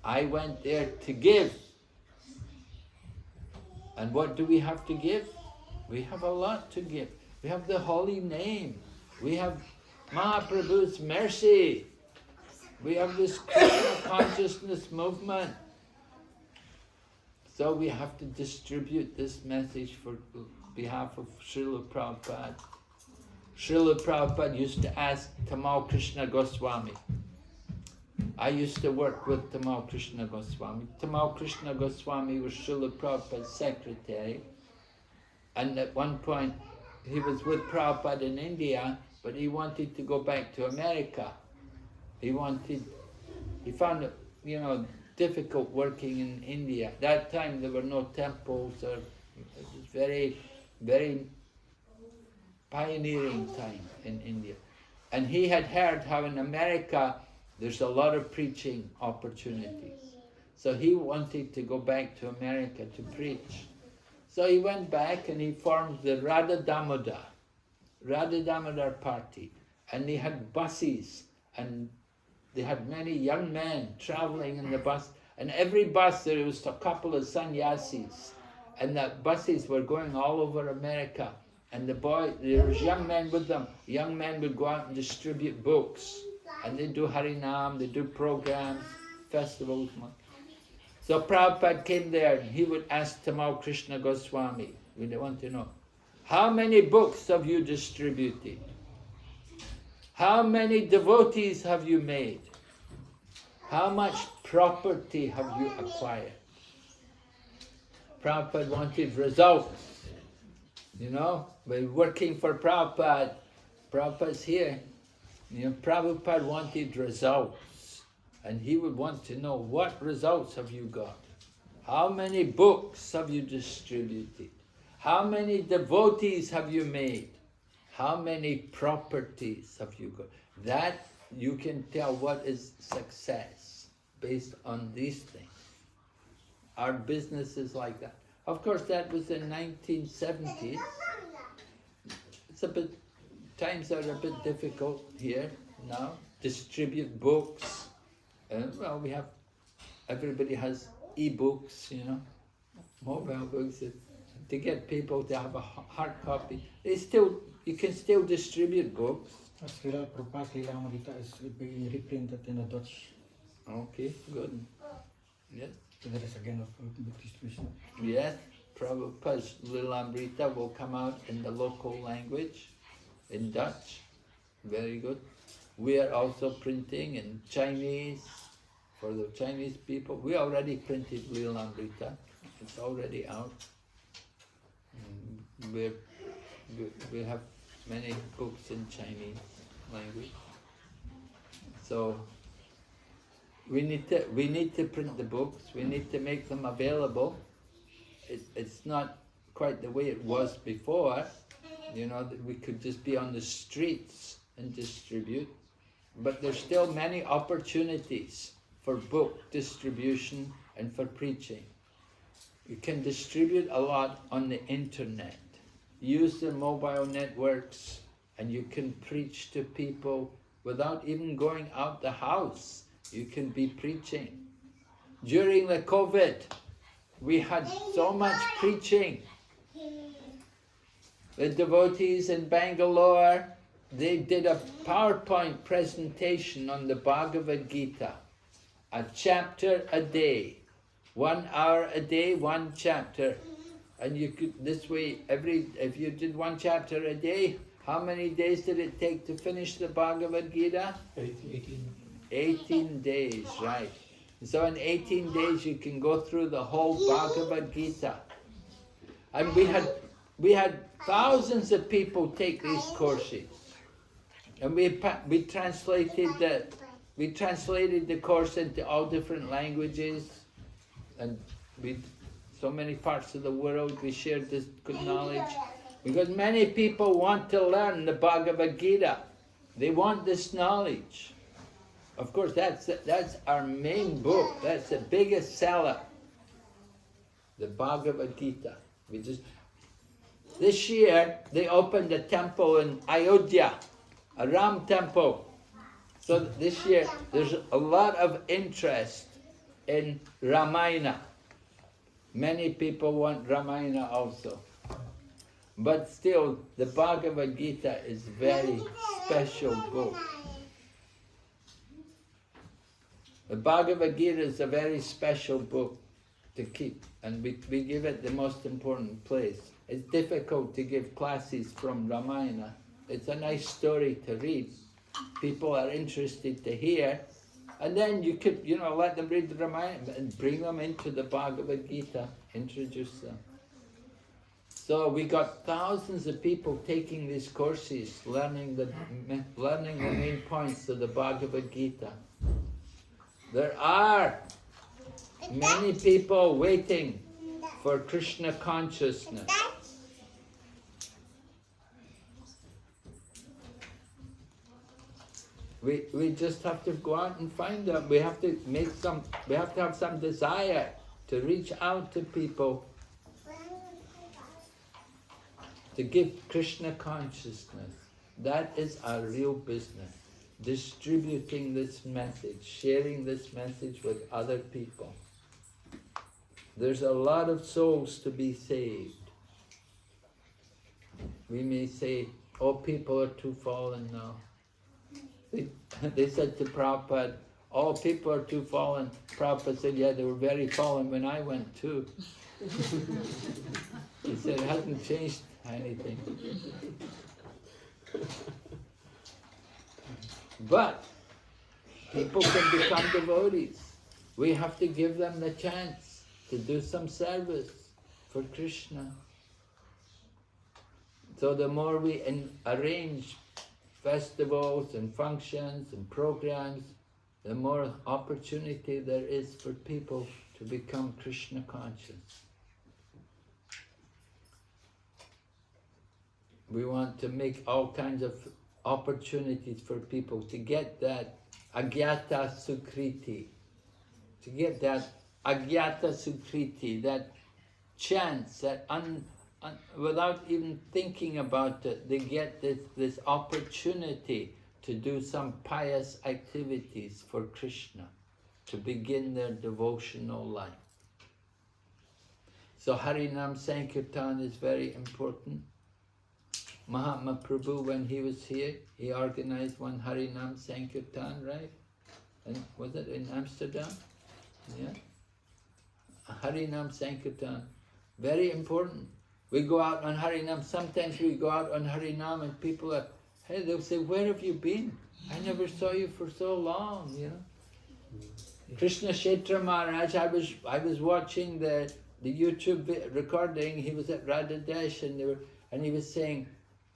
I went there to give. And what do we have to give? We have a lot to give. We have the holy name. We have Mahaprabhu's mercy. We have this Krishna consciousness movement. So we have to distribute this message for behalf of Srila Prabhupada. Srila Prabhupada used to ask Tamal Krishna Goswami. I used to work with Tamal Krishna Goswami. Tamal Krishna Goswami was Srila Prabhupada's secretary. And at one point, he was with Prabhupada in India, but he wanted to go back to America. He found it, difficult working in India. That time there were no temples, or it was very, very pioneering time in India. And he had heard how in America there's a lot of preaching opportunities. So he wanted to go back to America to preach. So he went back and he formed the Radha Damodar party. And they had buses, and they had many young men traveling in the bus. And every bus there was a couple of sannyasis. And the buses were going all over America. And there was young men with them. Young men would go out and distribute books. And they do Harinam, they do programs, festivals. So Prabhupada came there and he would ask Tamal Krishna Goswami, we want to know, how many books have you distributed? How many devotees have you made? How much property have you acquired? Prabhupada wanted results. We're working for Prabhupada. Prabhupada's here. Prabhupada wanted results. And he would want to know, what results have you got? How many books have you distributed? How many devotees have you made? How many properties have you got? That you can tell what is success based on these things. Our business is like that. Of course, that was in 1970s. Times are a bit difficult here now. Distribute books. Everybody has e-books, mobile books. To get people to have a hard copy. You can still distribute books. Srila Prabhupada's Leela Amrita is reprinted in the Dutch. Okay, good. Yes. So there is again a book distribution. Yes, Prabhupada's Leela Amrita will come out in the local language, in Dutch. Very good. We are also printing in Chinese, for the Chinese people. We already printed Leela Amrita. It's already out. We have many books in Chinese language. So we need to print the books. We need to make them available. It's not quite the way it was before. That we could just be on the streets and distribute. But there's still many opportunities for book distribution and for preaching. You can distribute a lot on the internet. Use the mobile networks, and you can preach to people without even going out the house. You can be preaching. during the COVID, we had so much preaching. The devotees in Bangalore, they did a PowerPoint presentation on the Bhagavad Gita, a chapter a day, 1 hour a day, one chapter. And you could, this way, if you did one chapter a day, how many days did it take to finish the Bhagavad Gita? 18 days, right. So in 18 days you can go through the whole Bhagavad Gita. And we had thousands of people take these courses. And we translated the course into all different languages, and so many parts of the world we shared this good knowledge. Because many people want to learn the Bhagavad Gita. They want this knowledge. Of course, that's our main book. That's the biggest seller. The Bhagavad Gita. This year, they opened a temple in Ayodhya, a Ram temple. So this year, there's a lot of interest in Ramayana. Many people want Ramayana also. But still, the Bhagavad Gita is a very special book. The Bhagavad Gita is a very special book to keep, and we give it the most important place. It's difficult to give classes from Ramayana. It's a nice story to read. People are interested to hear. And then you could, let them read the Ramayana and bring them into the Bhagavad Gita, introduce them. So we got thousands of people taking these courses, learning the main points of the Bhagavad Gita. There are many people waiting for Krishna consciousness. We just have to go out and find them. We have to have some desire to reach out to people, to give Krishna consciousness. That is our real business. Distributing this message, sharing this message with other people. There's a lot of souls to be saved. We may say, oh, people are too fallen now. They said to Prabhupada, oh, people are too fallen. Prabhupada said, yeah, they were very fallen when I went too. He said, it hasn't changed anything. But people can become devotees. We have to give them the chance to do some service for Krishna. So the more we arrange festivals and functions and programs, the more opportunity there is for people to become Krishna conscious. We want to make all kinds of opportunities for people to get that agyata sukriti, that chance, that without even thinking about it, they get this opportunity to do some pious activities for Krishna, to begin their devotional life. So Harinam Sankirtan is very important. Mahatma Prabhu, when he was here, he organized one Harinam Sankirtan, right? And was it in Amsterdam? Yeah. Harinam Sankirtan, very important. We go out on Harinam, sometimes we go out on Harinam and people are, hey, they'll say, where have you been? I never saw you for so long, Krishna Kshetra Maharaj, I was watching the YouTube recording, he was at Radhadesh and he was saying,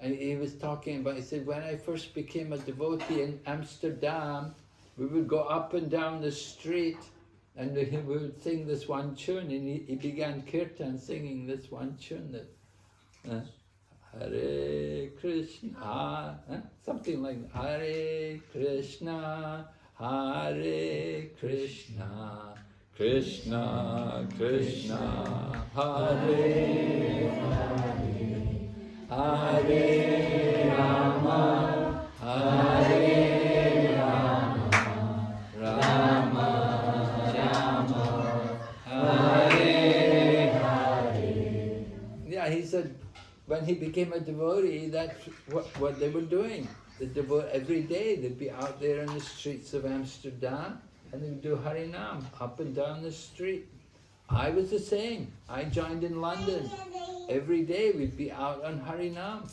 and he was talking about, he said, when I first became a devotee in Amsterdam, we would go up and down the street and we would sing this one tune, and he began kirtan singing this one tune that Hare Krishna, something like that. Hare Krishna, Hare Krishna, Krishna Krishna, Hare Hare, Hare Rama, Hare Rama, Rama Rama he said, when he became a devotee, that's what they were doing. Every day they'd be out there in the streets of Amsterdam and they'd do Harinam up and down the street. I was the same. I joined in London. Every day we'd be out on Harinam.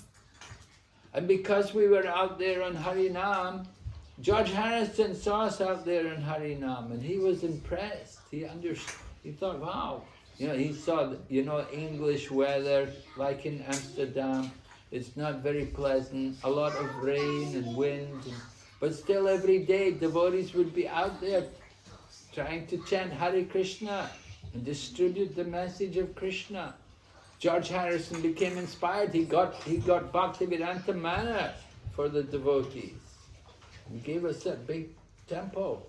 And because we were out there on Harinam, George Harrison saw us out there on Harinam and he was impressed. He thought, wow. He saw, English weather, like in Amsterdam. It's not very pleasant, a lot of rain and wind. But still every day devotees would be out there trying to chant Hare Krishna and distribute the message of Krishna. George Harrison became inspired. He got Bhaktivedanta Manor for the devotees. He gave us that big temple.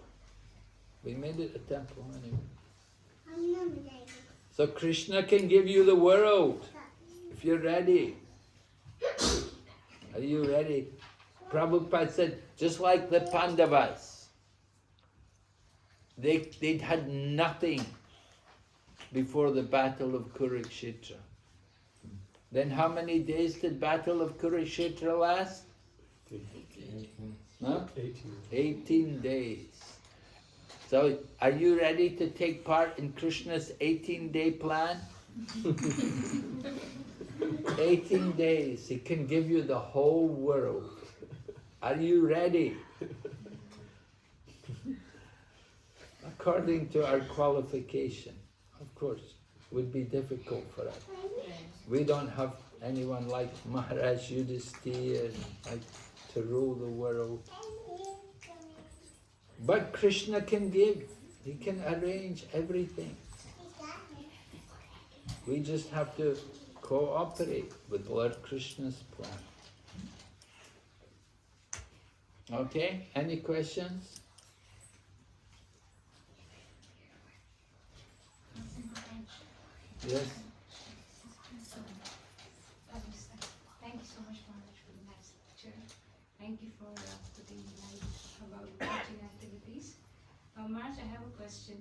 We made it a temple anyway. So Krishna can give you the world if you're ready. Are you ready? Prabhupada said, just like the Pandavas, they'd had nothing before the battle of Kurukshetra. Then how many days did battle of Kurukshetra last? 18 days. So are you ready to take part in Krishna's 18-day plan? 18 days, he can give you the whole world. Are you ready? According to our qualification, of course, it would be difficult for us. We don't have anyone like Maharaj Yudhisthira like to rule the world. But Krishna can give, he can arrange everything. We just have to cooperate with Lord Krishna's plan. Okay, any questions? Yes? Thank you so much, Maharaj, for the nice lecture. Thank you for putting light about teaching activities. Maharaj, I have a question.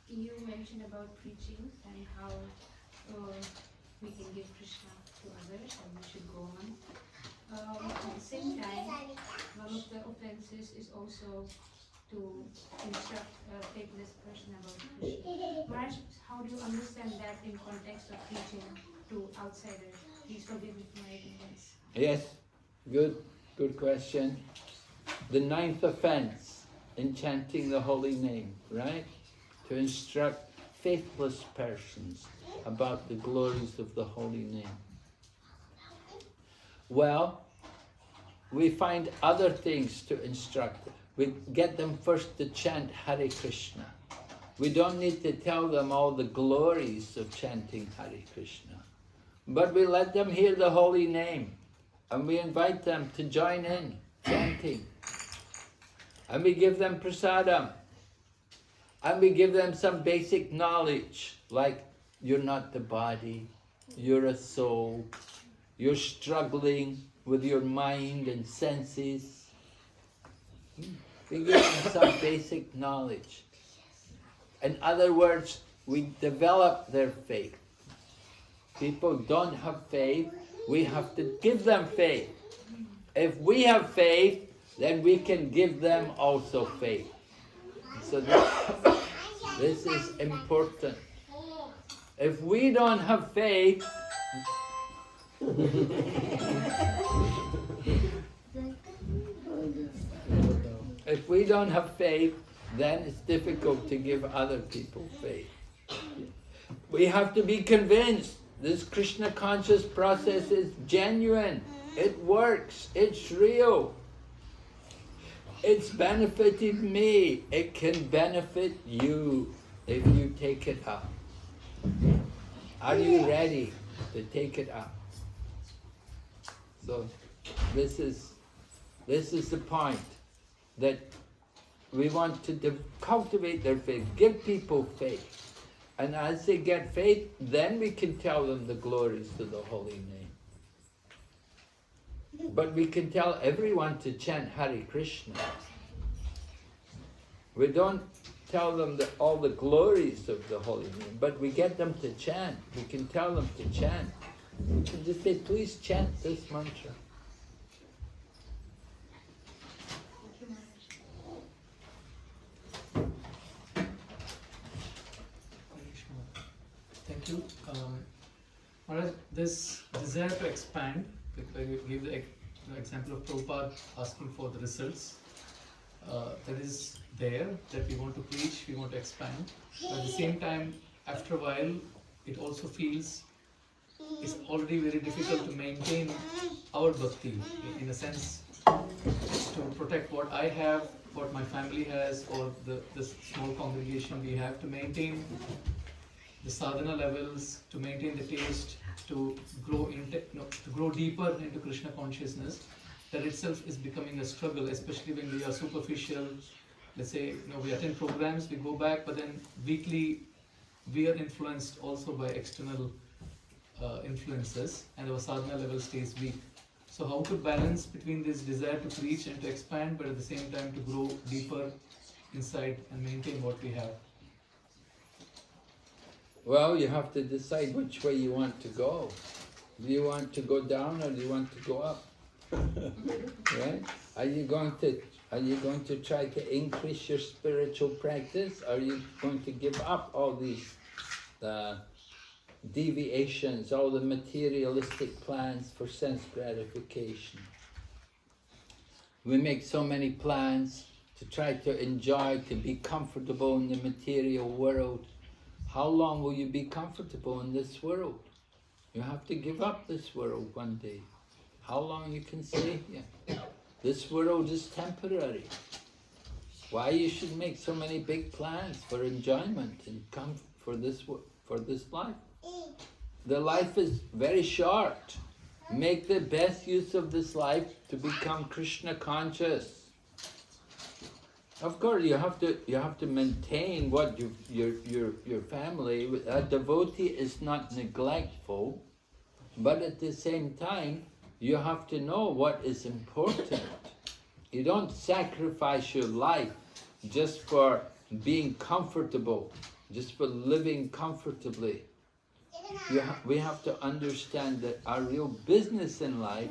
You mentioned about preaching and how we can give Krishna to others and we should go on. At the same time, one of the offenses is also to instruct a faithless person about Krishna. Maharaj, how do you understand that in context of teaching to outsiders? Please forgive me for my ignorance. Yes, good question. The 9th offense in chanting the holy name, right? To instruct faithless persons about the glories of the holy name. Well, we find other things to instruct. We get them first to chant Hare Krishna. We don't need to tell them all the glories of chanting Hare Krishna. But we let them hear the holy name. And we invite them to join in chanting. And we give them prasadam. And we give them some basic knowledge, like you're not the body, you're a soul, you're struggling with your mind and senses. We give them some basic knowledge. In other words, we develop their faith. People don't have faith, we have to give them faith. If we have faith, then we can give them also faith. So this is important. If we don't have faith, then it's difficult to give other people faith. We have to be convinced this Krishna conscious process is genuine. It works. It's real. It's benefited me. It can benefit you if you take it up. Are you ready to take it up? So this is the point, that we want to cultivate their faith, give people faith. And as they get faith, then we can tell them the glories of the holy name. But we can tell everyone to chant Hare Krishna. We don't tell them all the glories of the holy name, but we get them to chant. We can tell them to chant. We can just say, please chant this mantra. Thank you. Maharaj, this desire to expand, like you give the example of Prabhupada asking for the results, that is there, that we want to preach, we want to expand. But at the same time, after a while, it also feels it's already very difficult to maintain our bhakti, in a sense, to protect what I have, what my family has, or the small congregation we have, to maintain the sadhana levels, to maintain the taste, to grow deeper into Krishna consciousness. That itself is becoming a struggle, especially when we are superficial. Let's say, we attend programs, we go back, but then weekly we are influenced also by external influences, and our sadhana level stays weak. So how to balance between this desire to preach and to expand, but at the same time to grow deeper inside and maintain what we have? Well, you have to decide which way you want to go. Do you want to go down or do you want to go up? Right? Are you going to try to increase your spiritual practice? Or are you going to give up all these deviations, all the materialistic plans for sense gratification? We make so many plans to try to enjoy, to be comfortable in the material world. How long will you be comfortable in this world? You have to give up this world one day. How long you can stay here? This world is temporary. Why you should make so many big plans for enjoyment and comfort for this life? The life is very short. Make the best use of this life to become Krishna conscious. Of course, you have to maintain what your family. A devotee is not neglectful, but at the same time, you have to know what is important. You don't sacrifice your life just for being comfortable, just for living comfortably. We have to understand that our real business in life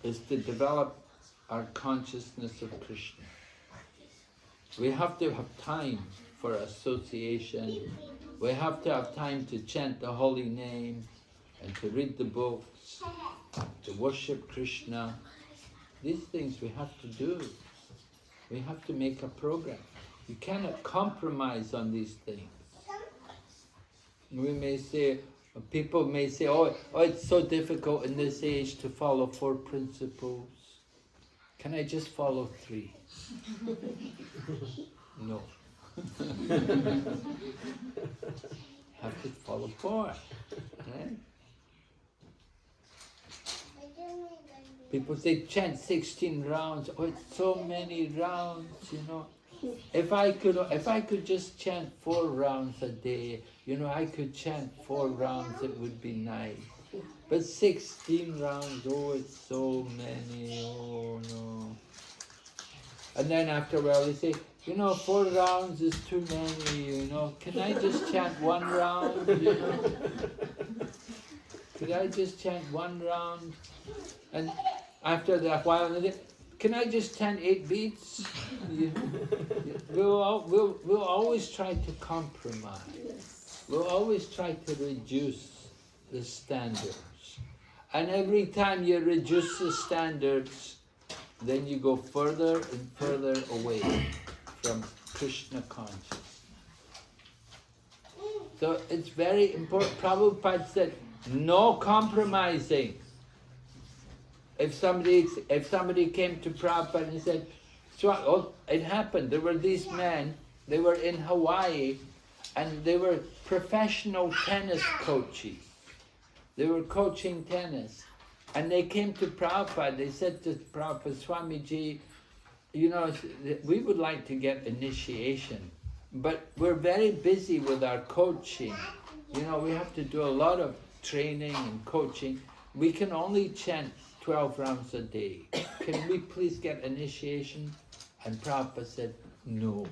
is to develop our consciousness of Krishna. We have to have time for association. We have to have time to chant the holy name and to read the books, to worship Krishna. These things we have to do. We have to make a program. You cannot compromise on these things. We may say, people may say, oh, it's so difficult in this age to follow 4 principles. Can I just follow 3? No. Have to follow 4. Right? People say chant 16 rounds. Oh, it's so many rounds, If I could just chant 4 rounds a day, I could chant 4 rounds, it would be nice. But 16 rounds, oh, it's so many, oh no. And then after a while they say, 4 rounds is too many, Can I just chant 1 round, Could I just chant 1 round? And after that while, they say, can I just chant 8 beats? We'll always try to compromise. We'll always try to reduce the standards. And every time you reduce the standards, then you go further and further away from Krishna consciousness. So it's very important. Prabhupada said, no compromising. If somebody came to Prabhupada and said, it happened, there were these men, they were in Hawaii, and they were professional tennis coaches. They were coaching tennis. And they came to Prabhupada, they said to Prabhupada, Swamiji, we would like to get initiation, but we're very busy with our coaching. We have to do a lot of training and coaching. We can only chant 12 rounds a day. Can we please get initiation? And Prabhupada said, no.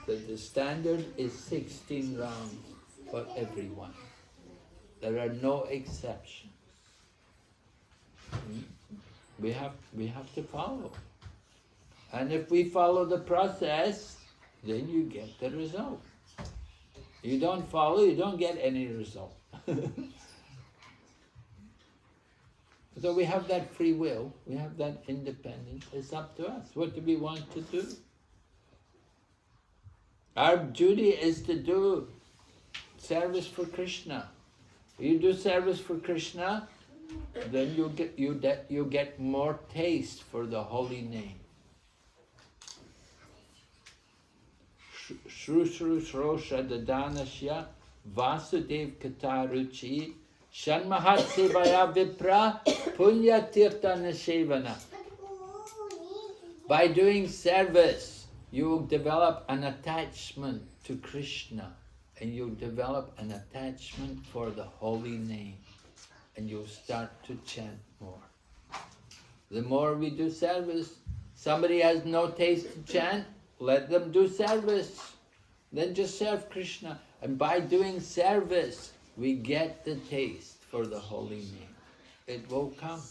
So the standard is 16 rounds for everyone. There are no exceptions. We have to follow. And if we follow the process, then you get the result. You don't follow, you don't get any result. So we have that free will, we have that independence. It's up to us. What do we want to do? Our duty is to do service for Krishna. You do service for Krishna, then you get more taste for the holy name. Shru Shru Shrosha Dadanasya Vasudev Kataruchi Shanmahat Sevaya Vipra Punya Tirtha Nashevana. By doing service, you develop an attachment to Krishna, and you develop an attachment for the holy name, and you start to chant more. The more we do service, somebody has no taste to chant, let them do service. Then just serve Krishna. And by doing service, we get the taste for the holy name. It will come.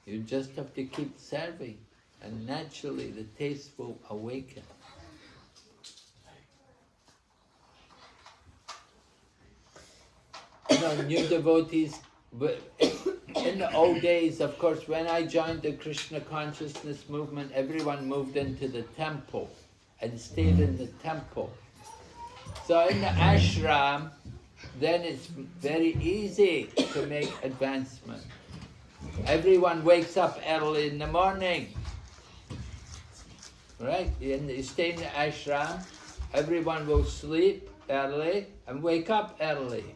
You just have to keep serving, and naturally the taste will awaken. You know, new devotees, in the old days, of course, when I joined the Krishna consciousness movement, everyone moved into the temple and stayed in the temple. So in the ashram, then it's very easy to make advancement. Everyone wakes up early in the morning, right? You stay in the ashram, everyone will sleep early and wake up early.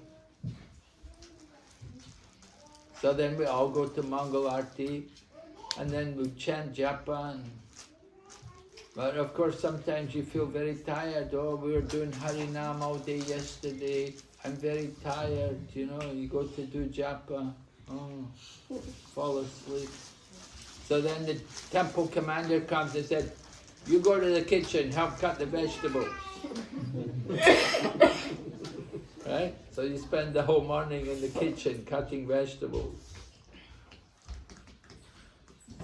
So then we all go to Mangal Arti, and then we chant japa. But of course, sometimes you feel very tired. Oh, we were doing Harinam all day yesterday. I'm very tired, you know. You go to do japa, fall asleep. So then the temple commander comes and said, "You go to the kitchen, help cut the vegetables." Right? So you spend the whole morning in the kitchen cutting vegetables.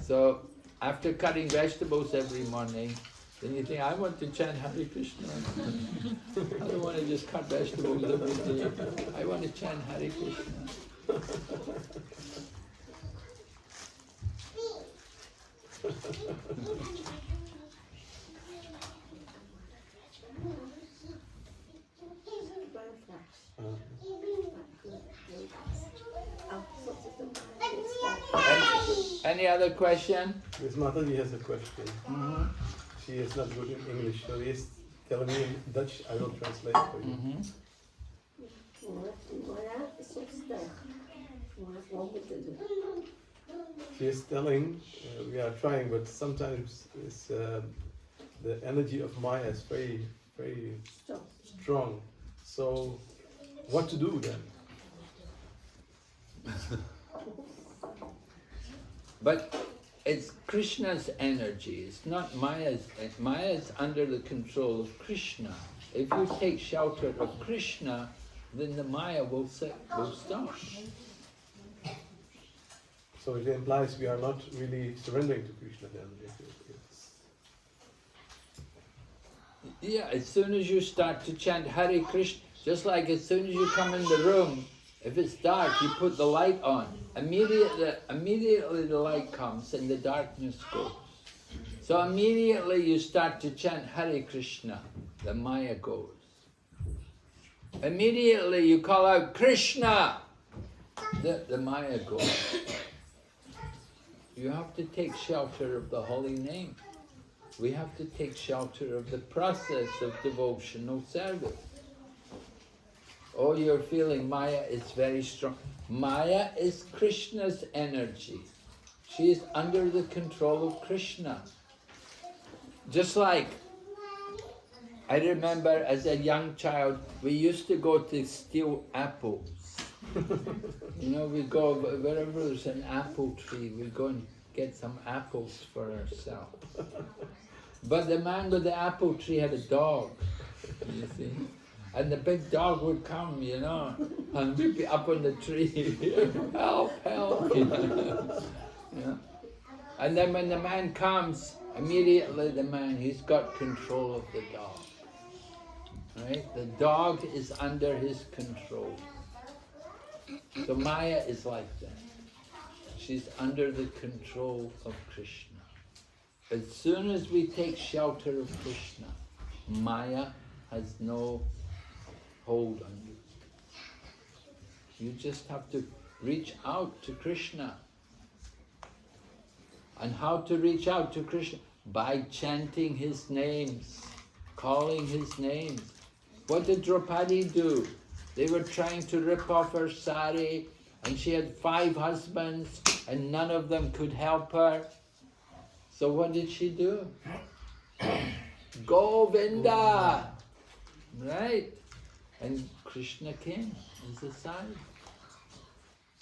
So after cutting vegetables every morning, then you think, I want to chant Hare Krishna. I don't want to just cut vegetables every day. I want to chant Hare Krishna. Any other question? Miss Mataji has a question. She is not good in English, so he is telling me in Dutch. I will translate for you. She is telling, we are trying, but sometimes it's, the energy of Maya is very, very strong. So, what to do then? But it's Krishna's energy, it's not Maya's. Maya is under the control of Krishna. If you take shelter of Krishna, then the Maya will stop. So it implies we are not really surrendering to Krishna then. Yeah, as soon as you start to chant Hare Krishna, just like as soon as you come in the room, if it's dark, you put the light on. Immediately the light comes and the darkness goes. So immediately you start to chant Hare Krishna, the Maya goes. Immediately you call out Krishna, the Maya goes. You have to take shelter of the holy name. We have to take shelter of the process of devotional service. Oh, you're feeling Maya is very strong. Maya is Krishna's energy. She is under the control of Krishna. Just like, I remember as a young child, we used to go to steal apples. You know, we go, wherever there's an apple tree, we go and get some apples for herself. But the man with the apple tree had a dog, you see. And the big dog would come, you know, and we'd be up on the tree, help, help, you know. Yeah. And then when the man comes, immediately the man, he's got control of the dog. Right? The dog is under his control. So Maya is like that. She's under the control of Krishna. As soon as we take shelter of Krishna, Maya has no hold on you. You just have to reach out to Krishna. And how to reach out to Krishna? By chanting his names, calling his names. What did Draupadi do? They were trying to rip off her sari, and she had 5 husbands, and none of them could help her. So what did she do? Govinda! Right? And Krishna came as a sari.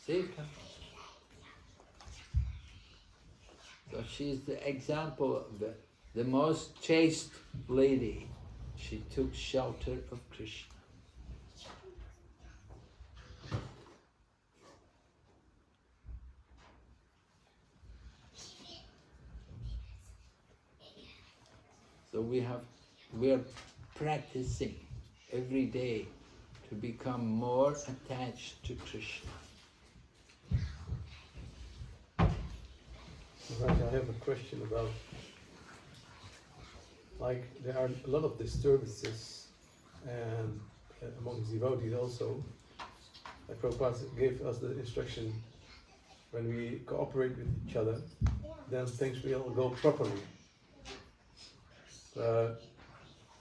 Saved her. So she's the example of the most chaste lady. She took shelter of Krishna. So we are practicing every day to become more attached to Krishna. Right, I have a question about, like, there are a lot of disturbances and among devotees also. Like Prabhupada gave us the instruction, when we cooperate with each other, then things will go properly.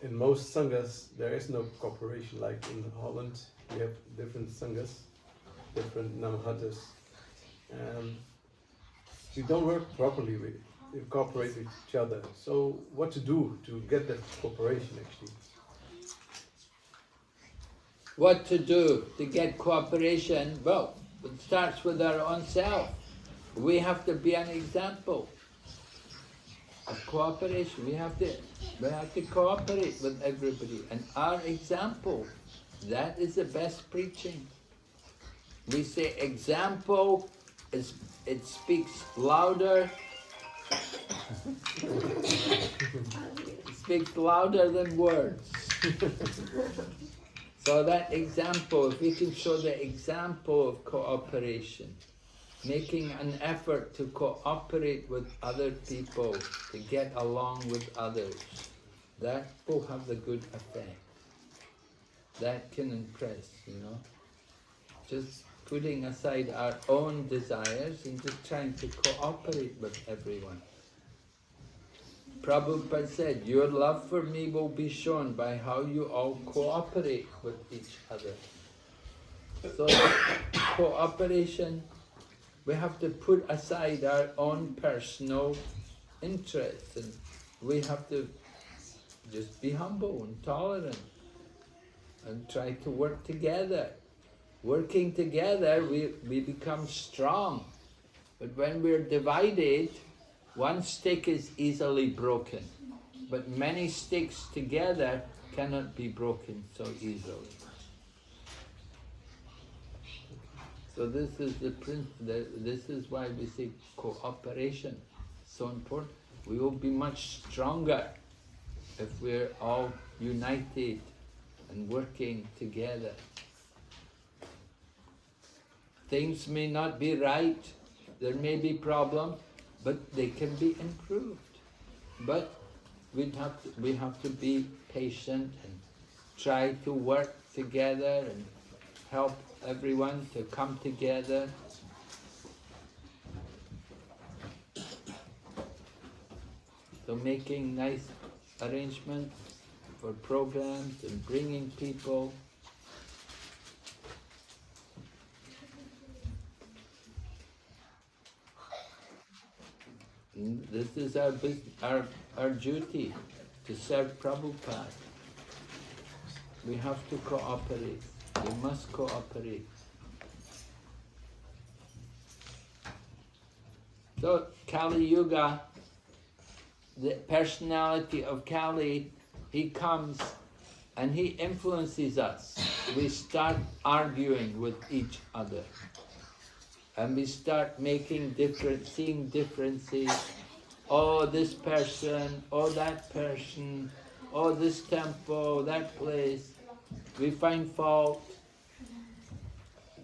In most sanghas, there is no cooperation. Like in Holland, we have different sanghas, different namahatas, and we don't work properly with, we cooperate with each other. So what to do to get that cooperation actually? What to do to get cooperation? Well, it starts with our own self. We have to be an example of cooperation. We have to cooperate with everybody. And our example, that is the best preaching. We say example, it speaks louder. It speaks louder than words. So that example, if we can show the example of cooperation, making an effort to cooperate with other people, to get along with others, that will have the good effect. That can impress, you know. Just putting aside our own desires and just trying to cooperate with everyone. Prabhupada said, your love for me will be shown by how you all cooperate with each other. So cooperation, we have to put aside our own personal interests, and we have to just be humble and tolerant and try to work together. Working together, we become strong. But when we're divided, one stick is easily broken. But many sticks together cannot be broken so easily. So this is this is why we say cooperation, so important. We will be much stronger if we're all united and working together. Things may not be right, there may be problems, but they can be improved. But we have to be patient and try to work together and help everyone to come together. So making nice arrangements for programs and bringing people. And this is our duty, to serve Prabhupada. We have to cooperate. We must cooperate. So Kali Yuga, the personality of Kali, he comes and he influences us. We start arguing with each other. And we start seeing differences. Oh, this person, oh, that person, oh, this temple, that place. We find fault.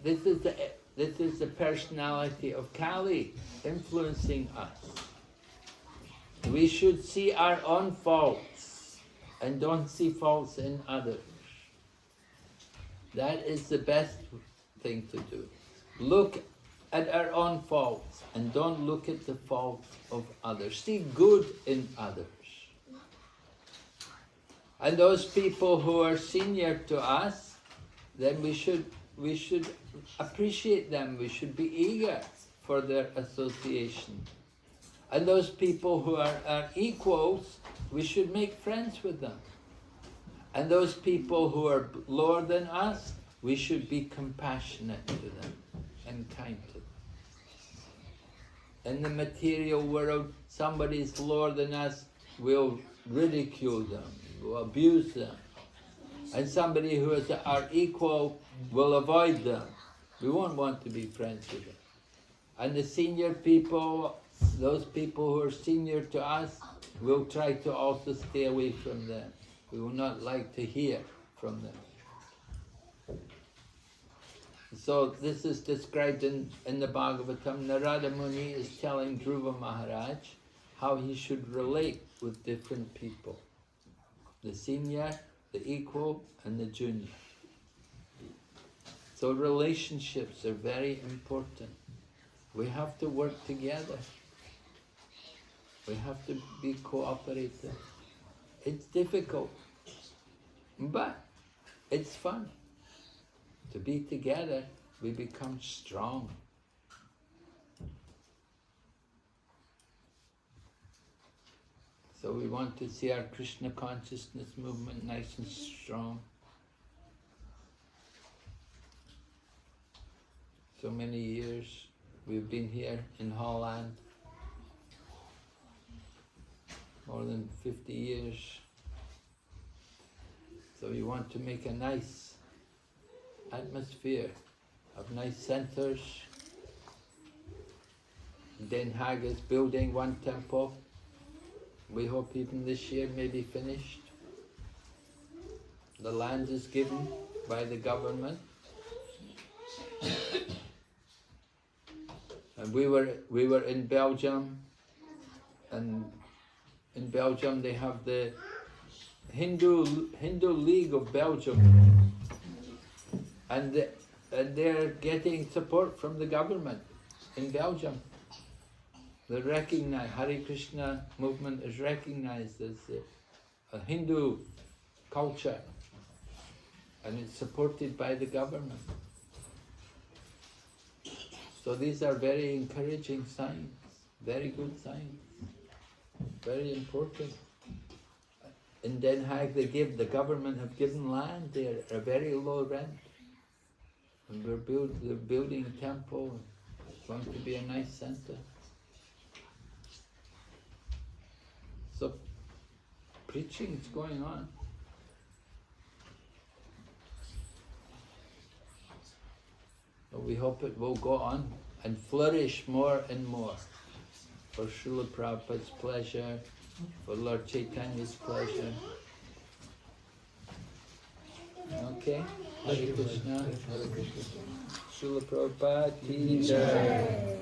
This is the personality of Kali influencing us. We should see our own faults and don't see faults in others. That is the best thing to do. Look at our own faults and don't look at the faults of others. See good in others. And those people who are senior to us, then we should appreciate them. We should be eager for their association. And those people who are equals, we should make friends with them. And those people who are lower than us, we should be compassionate to them and kind to them. In the material world, somebody is lower than us, we'll ridicule them, we'll abuse them. And somebody who is our equal will avoid them. We won't want to be friends with them. And the senior people, those people who are senior to us, we'll try to also stay away from them. We will not like to hear from them. So this is described in the Bhagavatam. Narada Muni is telling Dhruva Maharaj how he should relate with different people. The senior, the equal, and the junior. So relationships are very important. We have to work together. We have to be cooperative. It's difficult, but it's fun. To be together, we become strong. So we want to see our Krishna consciousness movement nice and strong. So many years we've been here in Holland. More than 50 years. So we want to make a nice atmosphere of nice centers. Den Haag is building one temple. We hope even this year may be finished. The land is given by the government. And we were in Belgium, and in Belgium they have the Hindu League of Belgium, and they're getting support from the government in Belgium. They recognize, Hare Krishna movement is recognized as a Hindu culture, and it's supported by the government. So these are very encouraging signs, very good signs, very important. In Den Haag, the government have given land there at a very low rent. And they're building a temple. It's going to be a nice center. So preaching is going on. So we hope it will go on and flourish more and more. For Srila Prabhupada's pleasure, for Lord Chaitanya's pleasure. Okay? Hare Krishna. Srila Prabhupada ki jai.